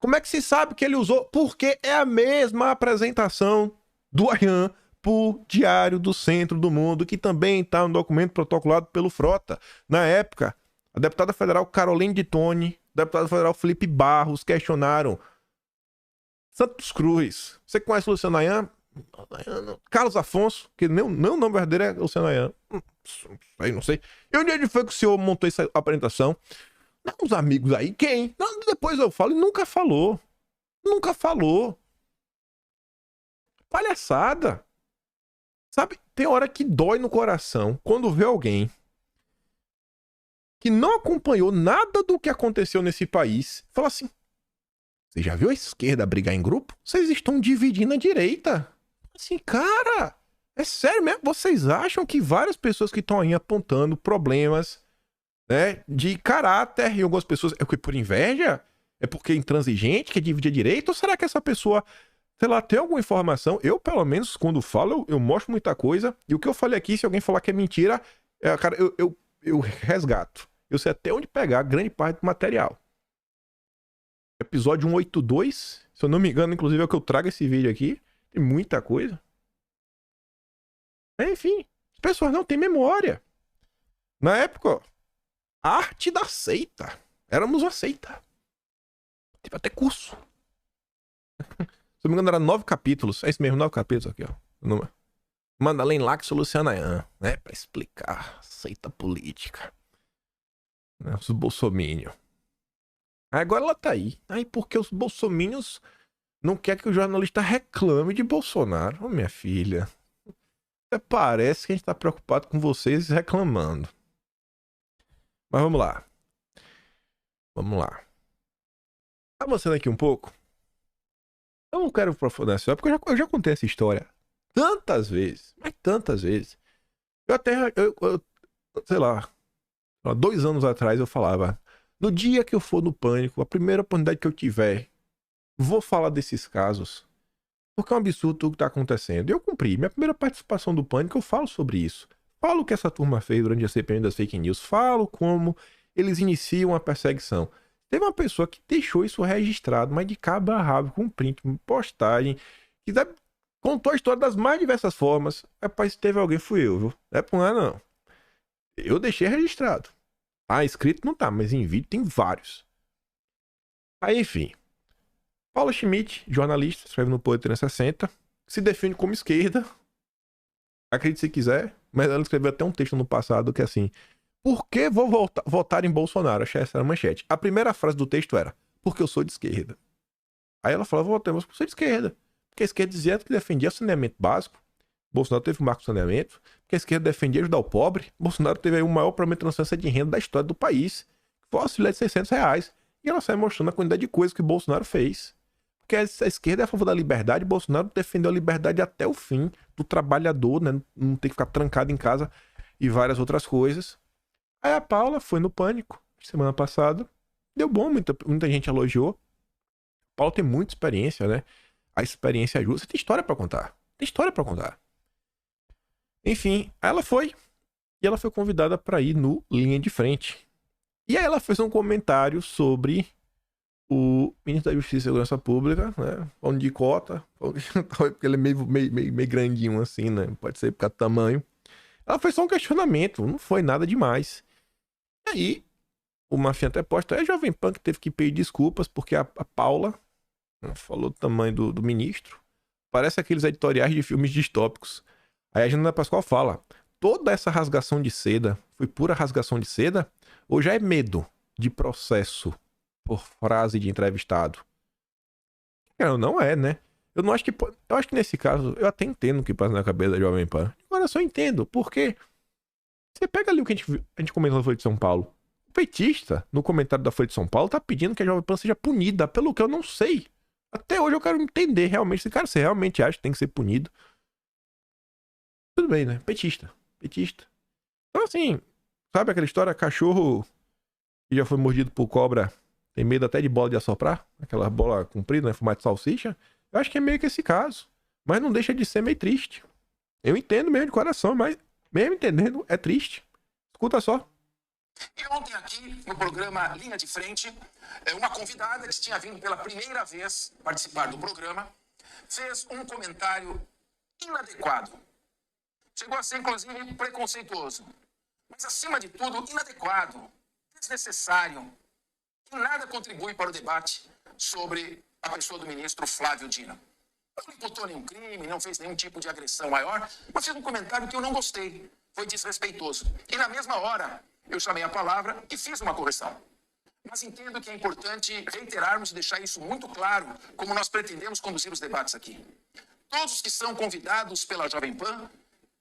Como é que se sabe que ele usou? Porque é a mesma apresentação do Ayan pro Diário do Centro do Mundo, que também está no documento protocolado pelo Frota. Na época, a deputada federal Caroline de Tone, o deputado federal Felipe Barros questionaram Santos Cruz. Você conhece o Luciano Ayan? Carlos Afonso, que meu nome verdadeiro é Luciano Ayan. Não sei. E onde foi que o senhor montou essa apresentação? Uns amigos aí, quem? Não, depois eu falo, e nunca falou. Nunca falou. Palhaçada. Sabe, tem hora que dói no coração quando vê alguém que não acompanhou nada do que aconteceu nesse país. Fala assim, você já viu a esquerda brigar em grupo? Vocês estão dividindo a direita. Assim, cara, é sério mesmo? Vocês acham que várias pessoas que estão aí apontando problemas, né, de caráter em algumas pessoas, é por inveja? É porque é intransigente, quer dividir a direita? Ou será que essa pessoa, sei lá, tem alguma informação? Eu, pelo menos, quando falo, eu mostro muita coisa. E o que eu falei aqui, se alguém falar que é mentira, cara, eu resgato. Eu sei até onde pegar grande parte do material. Episódio 182, se eu não me engano, inclusive é o que eu trago esse vídeo aqui. Tem muita coisa. Enfim, as pessoas não têm memória. Na época, ó, a arte da seita. Éramos uma seita. Teve até curso. Se não me engano, era 9 capítulos. É isso mesmo, 9 capítulos aqui, ó. Madalém Lax e Luciano Ayan, né? Pra explicar a seita política. Né? Os bolsominions. Agora ela tá aí. Aí porque os bolsominions não querem que o jornalista reclame de Bolsonaro. Ô, minha filha. Até parece que a gente tá preocupado com vocês reclamando. Mas vamos lá. Vamos lá. Avançando aqui um pouco. Eu não quero aprofundar isso, porque eu já contei essa história tantas vezes. Mas tantas vezes. Eu até, sei lá, 2 anos atrás eu falava, no dia que eu for no Pânico, a primeira oportunidade que eu tiver, vou falar desses casos. Porque é um absurdo o que tá acontecendo. E eu cumpri. Minha primeira participação do Pânico, eu falo sobre isso. Falo o que essa turma fez durante a CPI das fake news. Falo como eles iniciam a perseguição. Teve uma pessoa que deixou isso registrado, mas de cabo a rabo, com print, com postagem, que contou a história das mais diversas formas. Rapaz, se teve alguém, fui eu, viu? Não é por nada, não. Eu deixei registrado. Ah, escrito não tá, mas em vídeo tem vários. Aí, enfim. Paula Schmidt, jornalista, escreve no Poder 360, se define como esquerda. Acredite se quiser, mas ela escreveu até um texto no passado que é assim: por que vou votar em Bolsonaro? Achei essa era a manchete. A primeira frase do texto era: porque eu sou de esquerda. Aí ela falou: votemos porque eu sou de esquerda. Porque a esquerda dizia que defendia saneamento básico. Bolsonaro teve um marco de saneamento. Porque a esquerda defendia ajudar o pobre. Bolsonaro teve aí o maior aumento de transferência de renda da história do país. Foi um auxílio de R$600. E ela sai mostrando a quantidade de coisas que o Bolsonaro fez. Porque a esquerda é a favor da liberdade. Bolsonaro defendeu a liberdade até o fim do trabalhador, né? Não ter que ficar trancado em casa e várias outras coisas. Aí a Paula foi no Pânico semana passada. Deu bom, muita gente elogiou. Paula tem muita experiência, né? A experiência ajuda. Você tem história pra contar. Tem história pra contar. Enfim, aí ela foi. E ela foi convidada pra ir no Linha de Frente. E aí ela fez um comentário sobre o ministro da Justiça e Segurança Pública, né? Falando de cota. Porque ele é meio grandinho assim, né? Pode ser por causa do tamanho. Ela fez só um questionamento. Não foi nada demais. E aí, o Mafia até posta, é a Jovem Pan que teve que pedir desculpas porque a Paula falou do tamanho do ministro. Parece aqueles editoriais de filmes distópicos. Aí a Janaína Pascoal fala, toda essa rasgação de seda foi pura rasgação de seda? Ou já é medo de processo por frase de entrevistado? Não é, né? Eu não acho que... Eu acho que nesse caso, eu até entendo o que passa na cabeça da Jovem Pan. Agora eu só entendo, porque... Você pega ali o que a gente comentou na Folha de São Paulo. O petista, no comentário da Folha de São Paulo, tá pedindo que a Jovem Pan seja punida, pelo que eu não sei. Até hoje eu quero entender realmente. Cara, você realmente acha que tem que ser punido? Tudo bem, né? Petista. Então assim, sabe aquela história? Cachorro que já foi mordido por cobra tem medo até de bola de assoprar? Aquela bola comprida, né? Formato de salsicha. Eu acho que é meio que esse caso. Mas não deixa de ser meio triste. Eu entendo mesmo de coração, mas mesmo entendendo, é triste. Escuta só. E ontem aqui, no programa Linha de Frente, uma convidada que tinha vindo pela primeira vez participar do programa, fez um comentário inadequado. Chegou a ser, inclusive, preconceituoso. Mas, acima de tudo, inadequado, desnecessário, e nada contribui para o debate sobre a pessoa do ministro Flávio Dino. Não imputou nenhum crime, não fez nenhum tipo de agressão maior, mas fez um comentário que eu não gostei. Foi desrespeitoso. E na mesma hora, eu chamei a palavra e fiz uma correção. Mas entendo que é importante reiterarmos e deixar isso muito claro, como nós pretendemos conduzir os debates aqui. Todos que são convidados pela Jovem Pan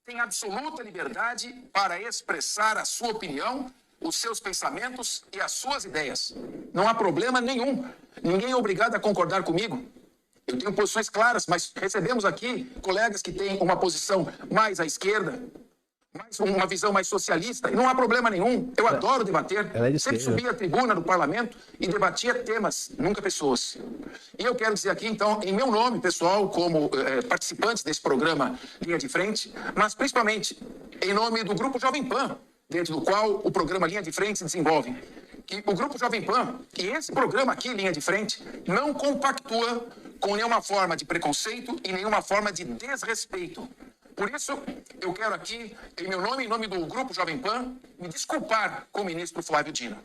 têm absoluta liberdade para expressar a sua opinião, os seus pensamentos e as suas ideias. Não há problema nenhum. Ninguém é obrigado a concordar comigo. Eu tenho posições claras, mas recebemos aqui colegas que têm uma posição mais à esquerda, uma visão mais socialista, e não há problema nenhum. Eu adoro debater. Sempre subia à tribuna do parlamento e debatia temas, nunca pessoas. E eu quero dizer aqui, então, em meu nome, pessoal, como participantes desse programa Linha de Frente, mas principalmente em nome do Grupo Jovem Pan, dentro do qual o programa Linha de Frente se desenvolve, que o Grupo Jovem Pan, e esse programa aqui, Linha de Frente, não compactua com nenhuma forma de preconceito e nenhuma forma de desrespeito. Por isso, eu quero aqui, em meu nome e em nome do Grupo Jovem Pan, me desculpar com o ministro Flávio Dino.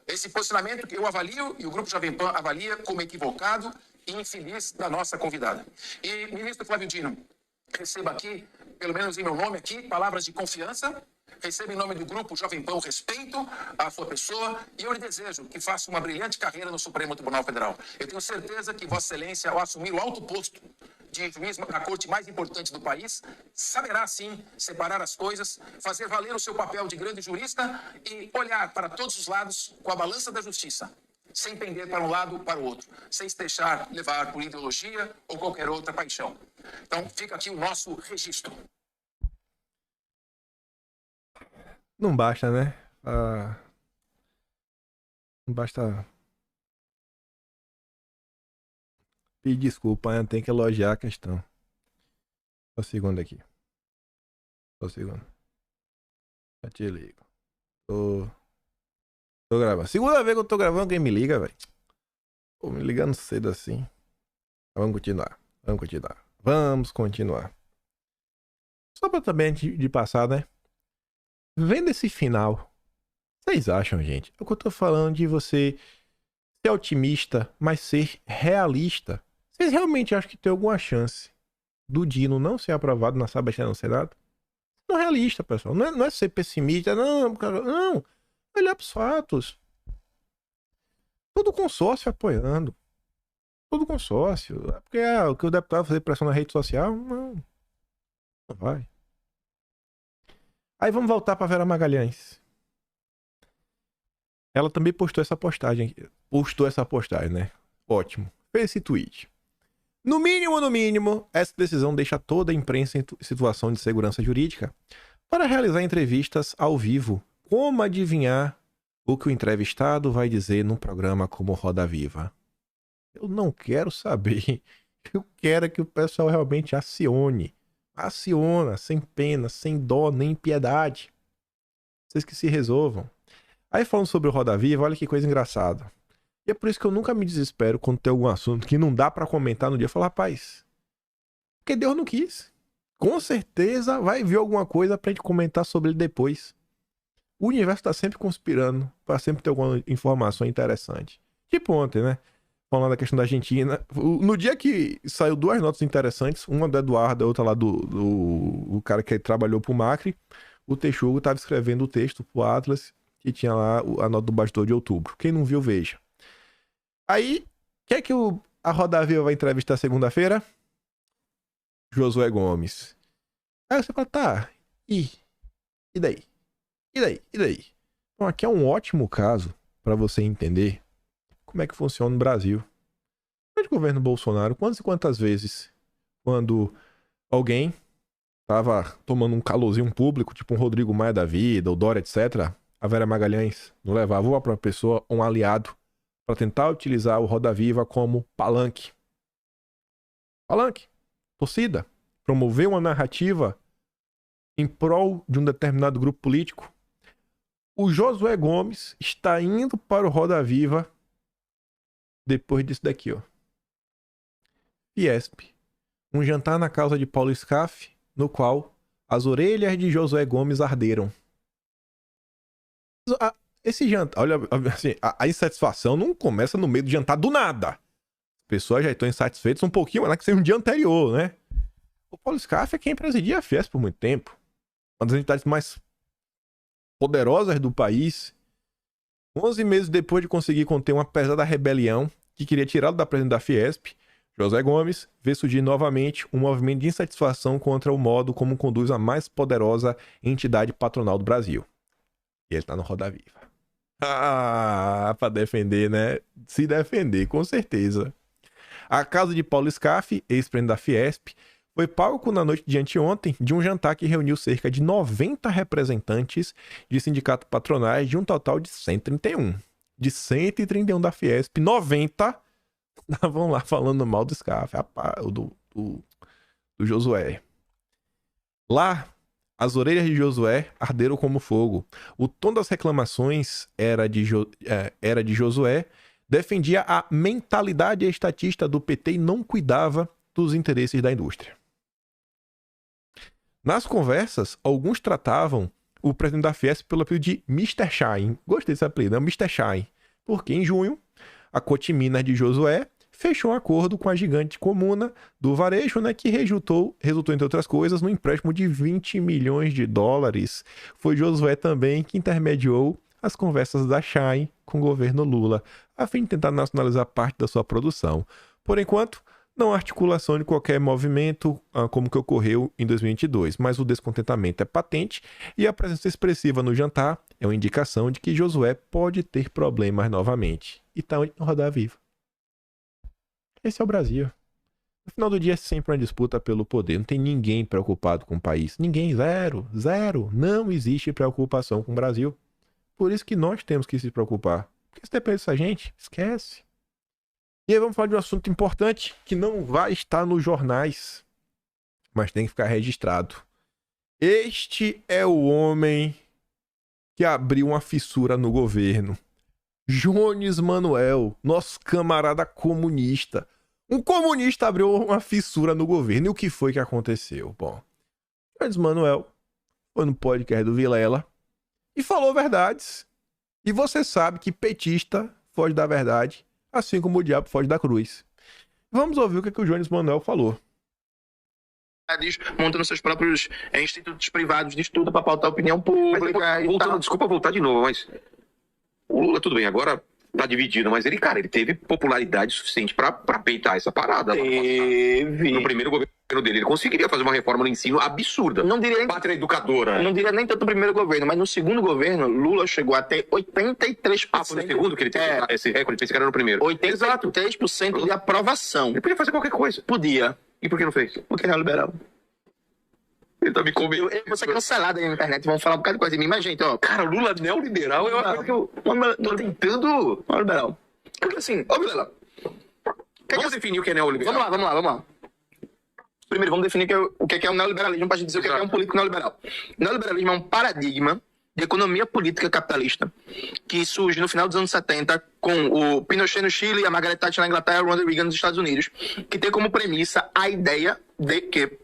Esse posicionamento que eu avalio e o Grupo Jovem Pan avalia como equivocado e infeliz da nossa convidada. E, ministro Flávio Dino, receba aqui, pelo menos em meu nome aqui, palavras de confiança. Receba em nome do Grupo Jovem Pan o respeito à sua pessoa e eu lhe desejo que faça uma brilhante carreira no Supremo Tribunal Federal. Eu tenho certeza que Vossa Excelência, ao assumir o alto posto de juiz na corte mais importante do país, saberá, sim, separar as coisas, fazer valer o seu papel de grande jurista e olhar para todos os lados com a balança da justiça, sem pender para um lado ou para o outro, sem se deixar levar por ideologia ou qualquer outra paixão. Então, fica aqui o nosso registro. Não basta, né? Não basta pedir desculpa, né? Tem que elogiar a questão. Só um segundo aqui. Só um segundo. Já te ligo. Tô gravando. Segunda vez que eu tô gravando, quem me liga, velho. Pô, me ligando cedo assim. Vamos continuar. Vamos continuar. Só pra também de passar, né? Vendo esse final, vocês acham, gente? É o que eu tô falando de você ser otimista, mas ser realista. Vocês realmente acham que tem alguma chance do Dino não ser aprovado na Sabatina no Senado? Não é realista, pessoal. Não é ser pessimista, não, cara. Não. Olhar pros fatos. Todo consórcio apoiando. Todo consórcio. É porque o que o deputado fazer pressão na rede social? Não. Não vai. Aí vamos voltar para Vera Magalhães. Ela também postou essa postagem, né? Ótimo. Fez esse tweet. No mínimo, essa decisão deixa toda a imprensa em situação de segurança jurídica para realizar entrevistas ao vivo. Como adivinhar o que o entrevistado vai dizer num programa como Roda Viva? Eu não quero saber. Eu quero que o pessoal realmente acione. Aciona, sem pena, sem dó, nem piedade. Vocês que se resolvam. Aí falando sobre o Roda Viva, olha que coisa engraçada. E é por isso que eu nunca me desespero quando tem algum assunto que não dá pra comentar no dia. Eu falo, rapaz, porque Deus não quis. Com certeza vai vir alguma coisa pra gente comentar sobre ele depois. O universo tá sempre conspirando pra sempre ter alguma informação interessante. Tipo ontem, né? Falando da questão da Argentina. No dia que saiu duas notas interessantes, uma do Eduardo, a outra lá do cara que trabalhou pro Macri, o Texugo estava escrevendo o texto pro Atlas, que tinha lá a nota do bastidor de outubro. Quem não viu, veja. Aí, quem é que a Roda Viva vai entrevistar segunda-feira? Josué Gomes. Aí você fala, tá, e daí? E daí? Então aqui é um ótimo caso para você entender como é que funciona no Brasil. No governo Bolsonaro, quantas e quantas vezes, quando alguém tava tomando um calorzinho público, tipo um Rodrigo Maia da vida, o Dória, etc., a Vera Magalhães não levava uma própria pessoa, um aliado, para tentar utilizar o Roda Viva como palanque. Palanque. Torcida. Promover uma narrativa em prol de um determinado grupo político. O Josué Gomes está indo para o Roda Viva depois disso daqui, ó. Fiesp. Um jantar na casa de Paulo Scaff, no qual as orelhas de Josué Gomes arderam. Esse jantar, olha, assim, a insatisfação não começa no meio do jantar do nada. As pessoas já estão insatisfeitas um pouquinho, mas que seja um dia anterior, né? O Paulo Scaff é quem presidia a Fiesp por muito tempo. Uma das entidades mais poderosas do país. 11 meses depois de conseguir conter uma pesada rebelião que queria tirá-lo da presidência da Fiesp, Josué Gomes vê surgir novamente um movimento de insatisfação contra o modo como conduz a mais poderosa entidade patronal do Brasil. E ele tá no Roda Viva. Pra defender, né? Se defender, com certeza. A casa de Paulo Scaff, ex-presidente da Fiesp, foi palco na noite de anteontem de um jantar que reuniu cerca de 90 representantes de sindicatos patronais de um total de 131. De 131 da Fiesp, 90 estavam lá falando mal do Scaff, do Josué. Lá, as orelhas de Josué arderam como fogo. O tom das reclamações era de Josué, defendia a mentalidade estatista do PT e não cuidava dos interesses da indústria. Nas conversas, alguns tratavam o presidente da Fiesp pelo apelido de Mr. Shine. Gostei desse apelido, é o Mr. Shine. Porque em junho, a Cotiminas de Josué fechou um acordo com a gigante comuna do varejo, né, que resultou, entre outras coisas, no empréstimo de 20 milhões de dólares. Foi Josué também que intermediou as conversas da Shine com o governo Lula, a fim de tentar nacionalizar parte da sua produção. Por enquanto, não há articulação de qualquer movimento como que ocorreu em 2022, mas o descontentamento é patente e a presença expressiva no jantar é uma indicação de que Josué pode ter problemas novamente. E está no Roda Viva. Esse é o Brasil. No final do dia é sempre uma disputa pelo poder. Não tem ninguém preocupado com o país. Ninguém, zero. Não existe preocupação com o Brasil. Por isso que nós temos que se preocupar. Porque se depende dessa gente, esquece. E aí vamos falar de um assunto importante que não vai estar nos jornais, mas tem que ficar registrado. Este é o homem que abriu uma fissura no governo. Jones Manuel, nosso camarada comunista. Um comunista abriu uma fissura no governo. E o que foi que aconteceu? Bom, Jones Manuel foi no podcast do Vilela e falou verdades. E você sabe que petista foge da verdade, assim como o diabo foge da cruz. Vamos ouvir o que o Jones Manuel falou. Montando seus próprios institutos privados de estudo para pautar a opinião pública. Desculpa voltar de novo, mas o Lula, tudo bem, agora tá dividido, mas ele teve popularidade suficiente para peitar essa parada. Teve. No primeiro governo dele, ele conseguiria fazer uma reforma no ensino absurda. Não diria nem pátria educadora. Não diria nem tanto no primeiro governo, mas no segundo governo, Lula chegou a ter 83%. Foi no segundo que ele teve esse recorde, pensei que era no primeiro. 83% de aprovação. Ele podia fazer qualquer coisa. Podia. E por que não fez? Porque não é liberal. Ele tá me comendo. Eu vou ser cancelado aí na internet, vão falar um bocado de coisa de mim, mas, gente, ó. Cara, Lula neoliberal é uma coisa que eu tô tentando. Neoliberal. Porque assim, ó, Vilela. Vamos definir o que é neoliberal. Vamos lá. Primeiro, vamos definir o que é um neoliberalismo pra gente dizer o que é um político neoliberal. Neoliberalismo é um paradigma de economia política capitalista que surge no final dos anos 70 com o Pinochet no Chile, a Margaret Thatcher na Inglaterra e o Ronald Reagan nos Estados Unidos, que tem como premissa a ideia de que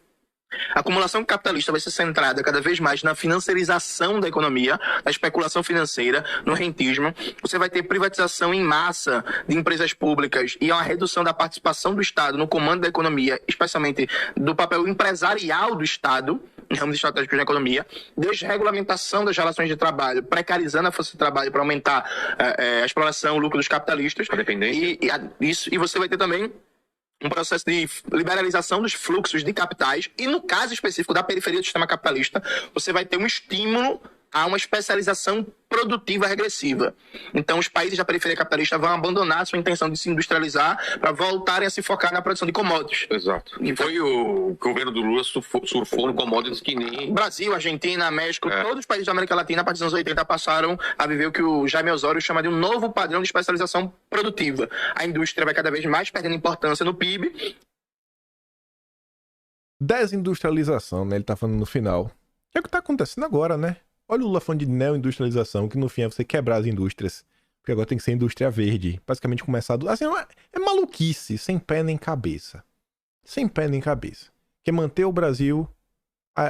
a acumulação capitalista vai ser centrada cada vez mais na financiarização da economia, na especulação financeira, no rentismo. Você vai ter privatização em massa de empresas públicas e uma redução da participação do Estado no comando da economia, especialmente do papel empresarial do Estado em ramos estratégicos da economia, desregulamentação das relações de trabalho, precarizando a força de trabalho para aumentar a exploração, o lucro dos capitalistas. A dependência. E você vai ter também um processo de liberalização dos fluxos de capitais e, no caso específico da periferia do sistema capitalista, você vai ter um estímulo a uma especialização produtiva regressiva. Então, os países da periferia capitalista vão abandonar a sua intenção de se industrializar para voltarem a se focar na produção de commodities. Exato. E foi o governo do Lula surfou no commodities que nem... Brasil, Argentina, México, todos os países da América Latina, a partir dos anos 80, passaram a viver o que o Jaime Osório chama de um novo padrão de especialização produtiva. A indústria vai cada vez mais perdendo importância no PIB. Desindustrialização, né? Ele tá falando no final. É o que tá acontecendo agora, né? Olha o Lula falando de neoindustrialização, que no fim é você quebrar as indústrias. Porque agora tem que ser indústria verde. Basicamente começar... Assim, é maluquice, sem pé nem cabeça. Sem pé nem cabeça. Que é manter o Brasil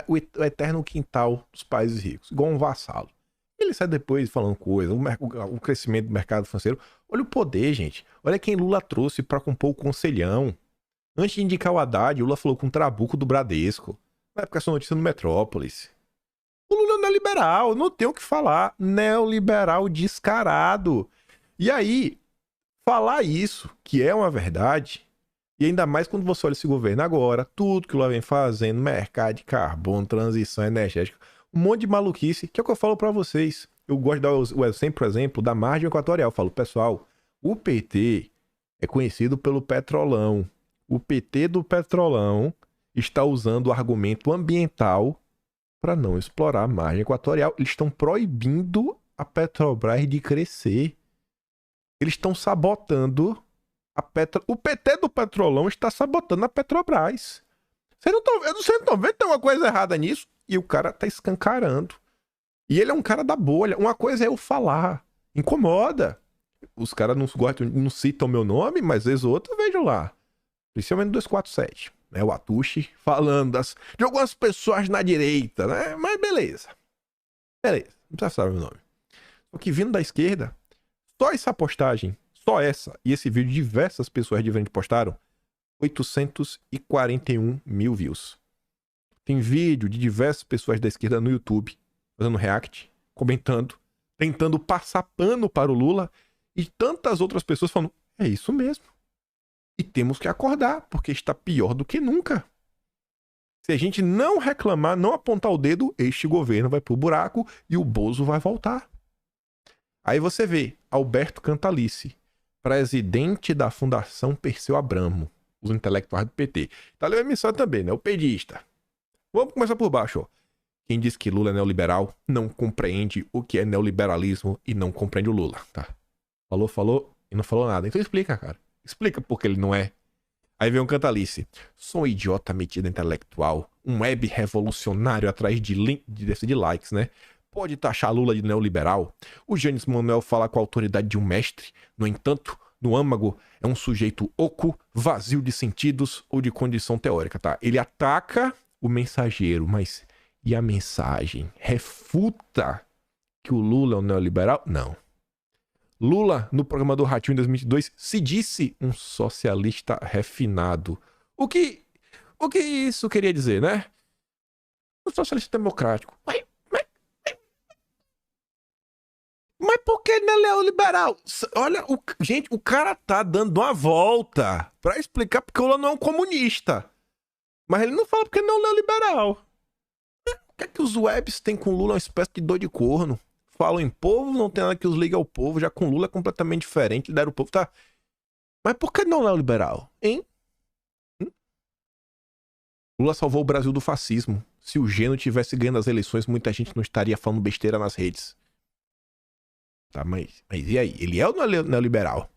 o eterno quintal dos países ricos. Igual um vassalo. Ele sai depois falando coisa, o crescimento do mercado financeiro. Olha o poder, gente. Olha quem Lula trouxe pra compor o conselhão. Antes de indicar o Haddad, Lula falou com o Trabuco do Bradesco. Na época, essa notícia no Metrópolis. O Lula é neoliberal, não tem o que falar. Neoliberal descarado. E aí, falar isso, que é uma verdade, e ainda mais quando você olha esse governo agora, tudo que o Lula vem fazendo, mercado de carbono, transição energética, um monte de maluquice, que é o que eu falo pra vocês. Eu gosto de dar sempre o exemplo da margem equatorial. Eu falo, pessoal, o PT é conhecido pelo Petrolão. O PT do Petrolão está usando o argumento ambiental para não explorar a margem equatorial. Eles estão proibindo a Petrobras de crescer. Eles estão sabotando a O PT do Petrolão está sabotando a Petrobras. Vocês não estão vendo que tem uma coisa errada nisso? E o cara tá escancarando. E ele é um cara da bolha. Uma coisa é eu falar. Incomoda. Os caras não gostam, não citam meu nome, mas às vezes outros, vejam lá. Principalmente 247. Né? O Atushi falando de algumas pessoas na direita, né? Mas beleza. Beleza. Não precisa saber meu nome. Só que vindo da esquerda, só essa postagem, só essa, e esse vídeo diversas pessoas diferentes postaram, 841 mil views. Tem vídeo de diversas pessoas da esquerda no YouTube, fazendo react, comentando, tentando passar pano para o Lula, e tantas outras pessoas falando, é isso mesmo. E temos que acordar, porque está pior do que nunca. Se a gente não reclamar, não apontar o dedo, este governo vai pro buraco e o Bozo vai voltar. Aí você vê Alberto Cantalice, presidente da Fundação Perseu Abramo, os intelectuais do PT. Tá lendo a missão também, né? O pedista. Vamos começar por baixo, ó. Quem diz que Lula é neoliberal não compreende o que é neoliberalismo e não compreende o Lula, tá? Falou e não falou nada. Então explica, cara. Explica por que ele não é. Aí vem um Cantalice. Sou um idiota metido intelectual, um web revolucionário atrás de likes, né? Pode taxar Lula de neoliberal. O Janes Manuel fala com a autoridade de um mestre. No entanto, no âmago, é um sujeito oco, vazio de sentidos ou de condição teórica, tá? Ele ataca o mensageiro, mas e a mensagem? Refuta que o Lula é um neoliberal? Não. Lula, no programa do Ratinho em 2022, se disse um socialista refinado. O que isso queria dizer, né? Um socialista democrático. Mas por que não é neoliberal? Olha, gente, o cara tá dando uma volta pra explicar porque o Lula não é um comunista. Mas ele não fala porque não é neoliberal. O que é que os webs têm com o Lula? Uma espécie de dor de corno. Falam em povo, não tem nada que os ligue ao povo. Já com Lula é completamente diferente. Deram o povo, tá? Mas por que não é neoliberal? Hein? Lula salvou o Brasil do fascismo. Se o Geno tivesse ganhando as eleições, muita gente não estaria falando besteira nas redes. Tá, mas e aí? Ele é ou não é neoliberal?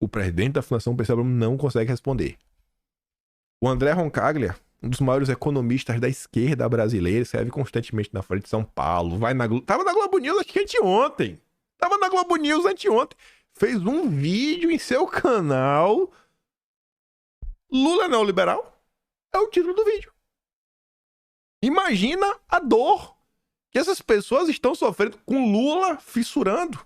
O presidente da Fundação Perseu Abramo não consegue responder. O André Roncaglia, um dos maiores economistas da esquerda brasileira, escreve constantemente na Folha de São Paulo, tava na Globo News acho que anteontem. Fez um vídeo em seu canal. Lula neoliberal? É o título do vídeo. Imagina a dor que essas pessoas estão sofrendo com Lula fissurando.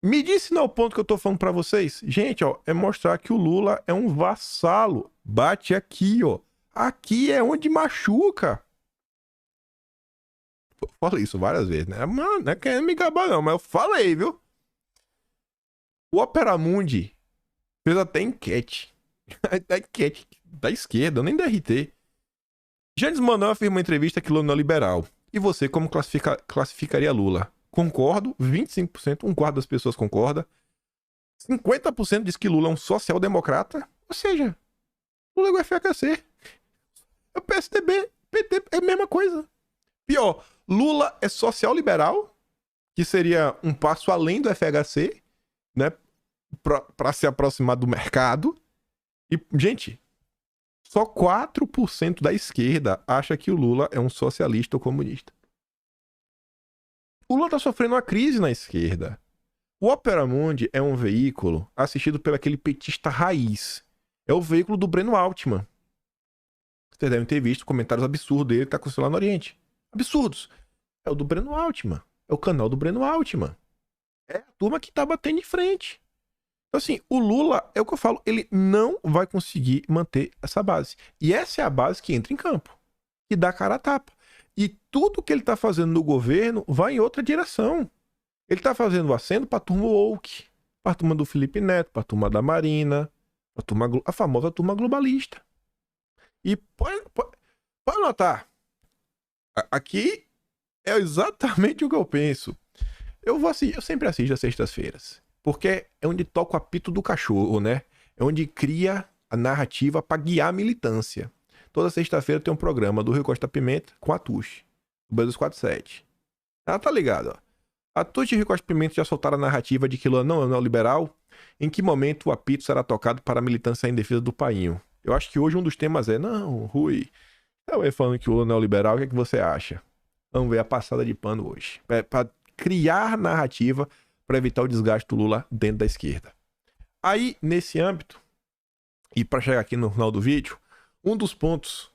Me disse não é o ponto que eu tô falando pra vocês. Gente, ó, é mostrar que o Lula é um vassalo. Bate aqui, ó. Aqui é onde machuca. Eu falei isso várias vezes, né? Mano, não é querendo me gabar não, mas eu falei, viu? O Opera Mundi fez até enquete. A enquete da esquerda, nem da RT. Janes Manuel afirma em entrevista que Lula não é liberal. E você, como classificaria Lula? Concordo, 25%, um quarto das pessoas concorda. 50% diz que Lula é um social-democrata. Ou seja, Lula é o FHC. É o PSDB, PT, é a mesma coisa. Pior, Lula é social-liberal, que seria um passo além do FHC, né? Pra se aproximar do mercado. E, gente, só 4% da esquerda acha que o Lula é um socialista ou comunista. o Lula tá sofrendo uma crise na esquerda. O Opera Mundi é um veículo assistido pelo aquele petista raiz. É o veículo do Breno Altman. Vocês devem ter visto comentários absurdos dele que tá acontecendo lá no Oriente. Absurdos. É o do Breno Altman. É o canal do Breno Altman. É a turma que tá batendo de frente. Então, assim, o Lula, é o que eu falo, ele não vai conseguir manter essa base. E essa é a base que entra em campo. Que dá cara a tapa. E tudo que ele tá fazendo no governo vai em outra direção. Ele tá fazendo aceno pra turma woke, pra turma do Felipe Neto, pra turma da Marina, pra turma, a famosa turma globalista. E pode notar, aqui é exatamente o que eu penso. Eu sempre assisto às sextas-feiras, porque é onde toca o apito do cachorro, né? É onde cria a narrativa para guiar a militância. Toda sexta-feira tem um programa do Rio Costa Pimenta com a Tuxi, do B247. Ela tá ligado, ó. A Tuxi e o Rio Costa Pimenta já soltaram a narrativa de que Lula não é neoliberal. Em que momento o apito será tocado para a militância em defesa do painho? Eu acho que hoje um dos temas é, não, Rui, eu falando que o Lula não é neoliberal, o que é que você acha? Vamos ver a passada de pano hoje. Para criar narrativa para evitar o desgaste do Lula dentro da esquerda. Aí, nesse âmbito, e para chegar aqui no final do vídeo, um dos pontos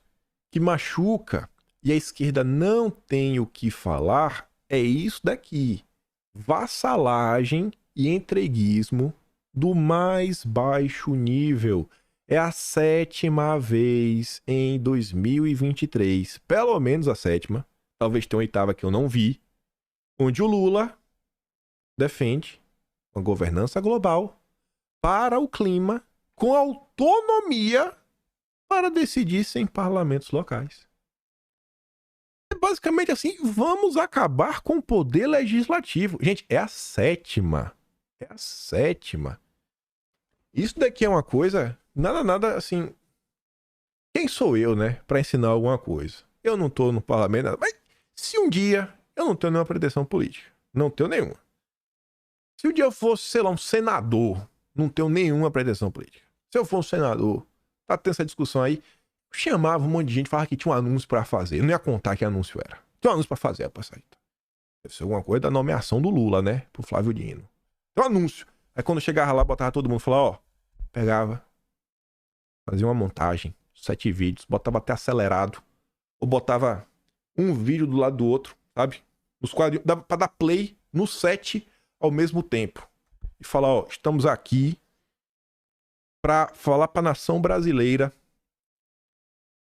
que machuca e a esquerda não tem o que falar é isso daqui. Vassalagem e entreguismo do mais baixo nível. É a 7ª vez em 2023, pelo menos a 7ª, talvez tenha uma 8ª que eu não vi, onde o Lula defende uma governança global para o clima com autonomia para decidir sem parlamentos locais. É basicamente assim, vamos acabar com o poder legislativo. Gente, é a 7ª. É a 7ª. Isso daqui é uma coisa, nada assim. Quem sou eu, né, para ensinar alguma coisa? Eu não tô no parlamento, mas se um dia eu não tenho nenhuma pretensão política, não tenho nenhuma. Se um dia eu fosse, sei lá, um senador, não tenho nenhuma pretensão política. Se eu fosse um senador, tá tendo essa discussão aí, eu chamava um monte de gente, falava que tinha um anúncio pra fazer. Eu não ia contar que anúncio era. Tinha um anúncio pra fazer, rapaz. Deve ser alguma coisa da nomeação do Lula, né, pro Flávio Dino. Tem um anúncio. Aí quando eu chegava lá, botava todo mundo, falava, ó, pegava, fazia uma montagem, 7 vídeos, botava até acelerado, ou botava um vídeo do lado do outro, sabe? Os quadrinhos, dava pra dar play no 7 ao mesmo tempo. E falar, ó, estamos aqui pra falar pra nação brasileira,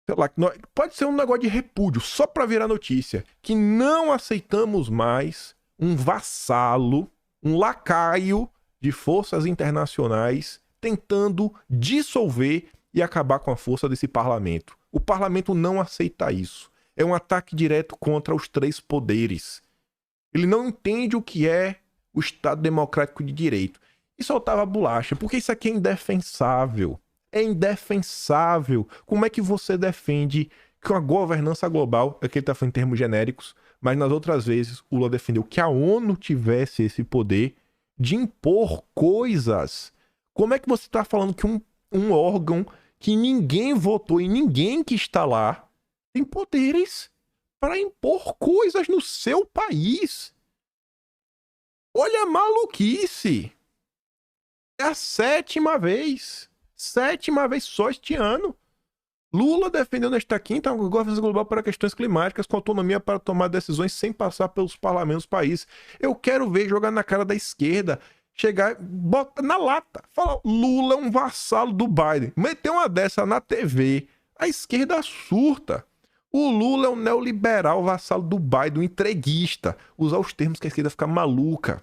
sei lá, pode ser um negócio de repúdio, só pra virar notícia, que não aceitamos mais um vassalo, um lacaio de forças internacionais tentando dissolver e acabar com a força desse parlamento. O parlamento não aceita isso. É um ataque direto contra os 3 poderes. Ele não entende o que é o Estado Democrático de Direito. E soltava a bolacha, porque isso aqui é indefensável. É indefensável. Como é que você defende que uma governança global, aqui ele está falando em termos genéricos, mas nas outras vezes o Lula defendeu que a ONU tivesse esse poder de impor coisas. Como é que você está falando que um órgão que ninguém votou e ninguém que está lá tem poderes para impor coisas no seu país? Olha a maluquice! É a 7ª vez. 7ª vez só este ano. Lula defendeu nesta quinta uma governança global para questões climáticas com autonomia para tomar decisões sem passar pelos parlamentos do país. Eu quero ver jogar na cara da esquerda, chegar, bota na lata, falar Lula é um vassalo do Biden. Meter uma dessa na TV, a esquerda surta. O Lula é um neoliberal vassalo do Biden, um entreguista. Usar os termos que a esquerda fica maluca.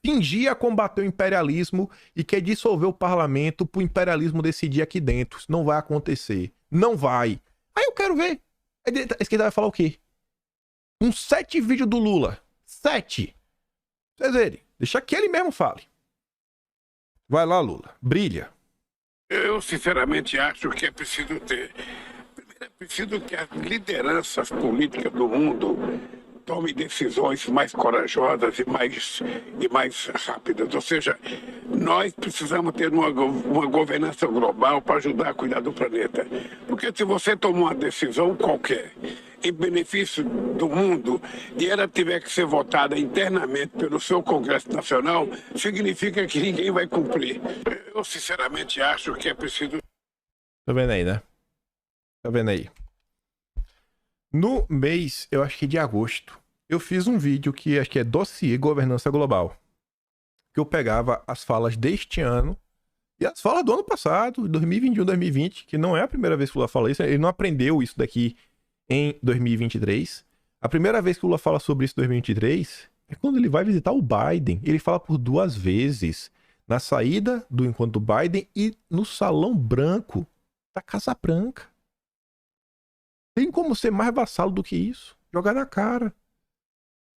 Fingia combater o imperialismo e quer dissolver o parlamento pro imperialismo decidir aqui dentro. Isso não vai acontecer. Não vai. Aí eu quero ver. A esquerda vai falar o quê? 7 vídeos do Lula. 7. Vocês verem. Deixa que ele mesmo fale. Vai lá, Lula. Brilha. Eu, sinceramente, acho que é preciso ter... Primeiro, é preciso que as lideranças políticas do mundo tome decisões mais corajosas e mais rápidas. Ou seja, nós precisamos ter uma governança global para ajudar a cuidar do planeta. Porque se você tomar uma decisão qualquer em benefício do mundo e ela tiver que ser votada internamente pelo seu Congresso Nacional, significa que ninguém vai cumprir. Eu sinceramente acho que é preciso... Tá vendo aí, né? Tá vendo aí? No mês, eu acho que de agosto, eu fiz um vídeo que acho que é Dossiê Governança Global. Que eu pegava as falas deste ano e as falas do ano passado, 2021, 2020, que não é a primeira vez que o Lula fala isso, ele não aprendeu isso daqui em 2023. A primeira vez que o Lula fala sobre isso em 2023 é quando ele vai visitar o Biden. Ele fala por 2 vezes. Na saída do encontro do Biden e no Salão Branco da Casa Branca. Tem como ser mais vassalo do que isso? Jogar na cara.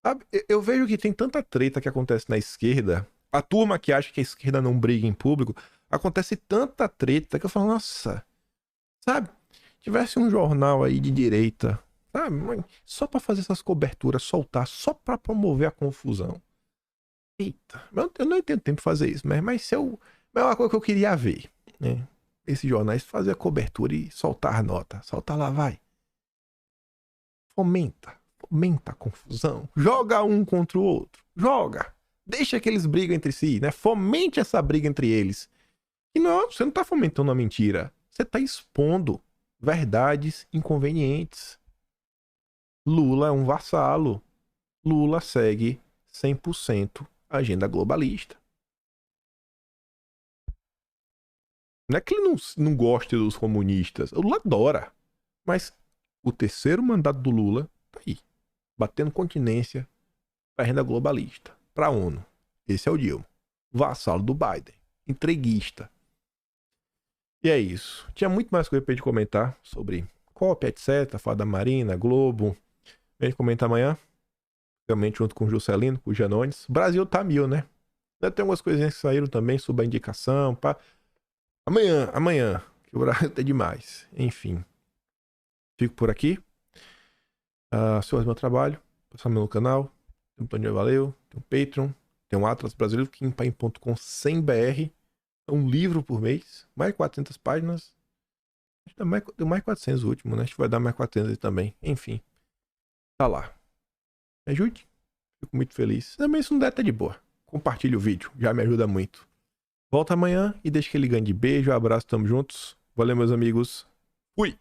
Sabe? Eu vejo que tem tanta treta que acontece na esquerda. A turma que acha que a esquerda não briga em público, acontece tanta treta que eu falo, nossa, sabe? Tivesse um jornal aí de direita, sabe? Só pra fazer essas coberturas, soltar, só pra promover a confusão. Eita, eu não tenho tempo de fazer isso, mas é uma coisa que eu queria ver, né? Esses jornais fazer a cobertura e soltar a nota. Solta lá, vai. Fomenta a confusão. Joga um contra o outro. Joga. Deixa que eles brigam entre si, né? Fomente essa briga entre eles. E não, você não tá fomentando a mentira. Você tá expondo verdades inconvenientes. Lula é um vassalo. Lula segue 100% a agenda globalista. Não é que ele não goste dos comunistas. O Lula adora. Mas o terceiro mandato do Lula tá aí. Batendo continência pra agenda globalista. Pra ONU. Esse é o Dilma. Vassalo do Biden. Entreguista. E é isso. Tinha muito mais coisa pra gente comentar sobre COP, etc. Falar da Marina, Globo. A gente comenta amanhã. Realmente junto com o Juscelino, com o Janones. O Brasil tá 1000, né? Ainda tem algumas coisinhas que saíram também sobre a indicação. Pá. Amanhã. Que o Brasil tá demais. Enfim. Fico por aqui. Se faz meu trabalho. Passar no meu canal. Tem um Plano Valeu. Tem um Patreon. Tem um Atlas Brasileiro. Kimpaim.com sem BR. É um livro por mês. Mais de 400 páginas. Acho que deu mais 400 o último, né? Acho que vai dar mais 400 aí também. Enfim. Tá lá. Me ajude. Fico muito feliz. Também se não der, tá de boa. Compartilhe o vídeo. Já me ajuda muito. Volta amanhã e deixa aquele grande beijo, abraço, tamo juntos. Valeu, meus amigos. Fui!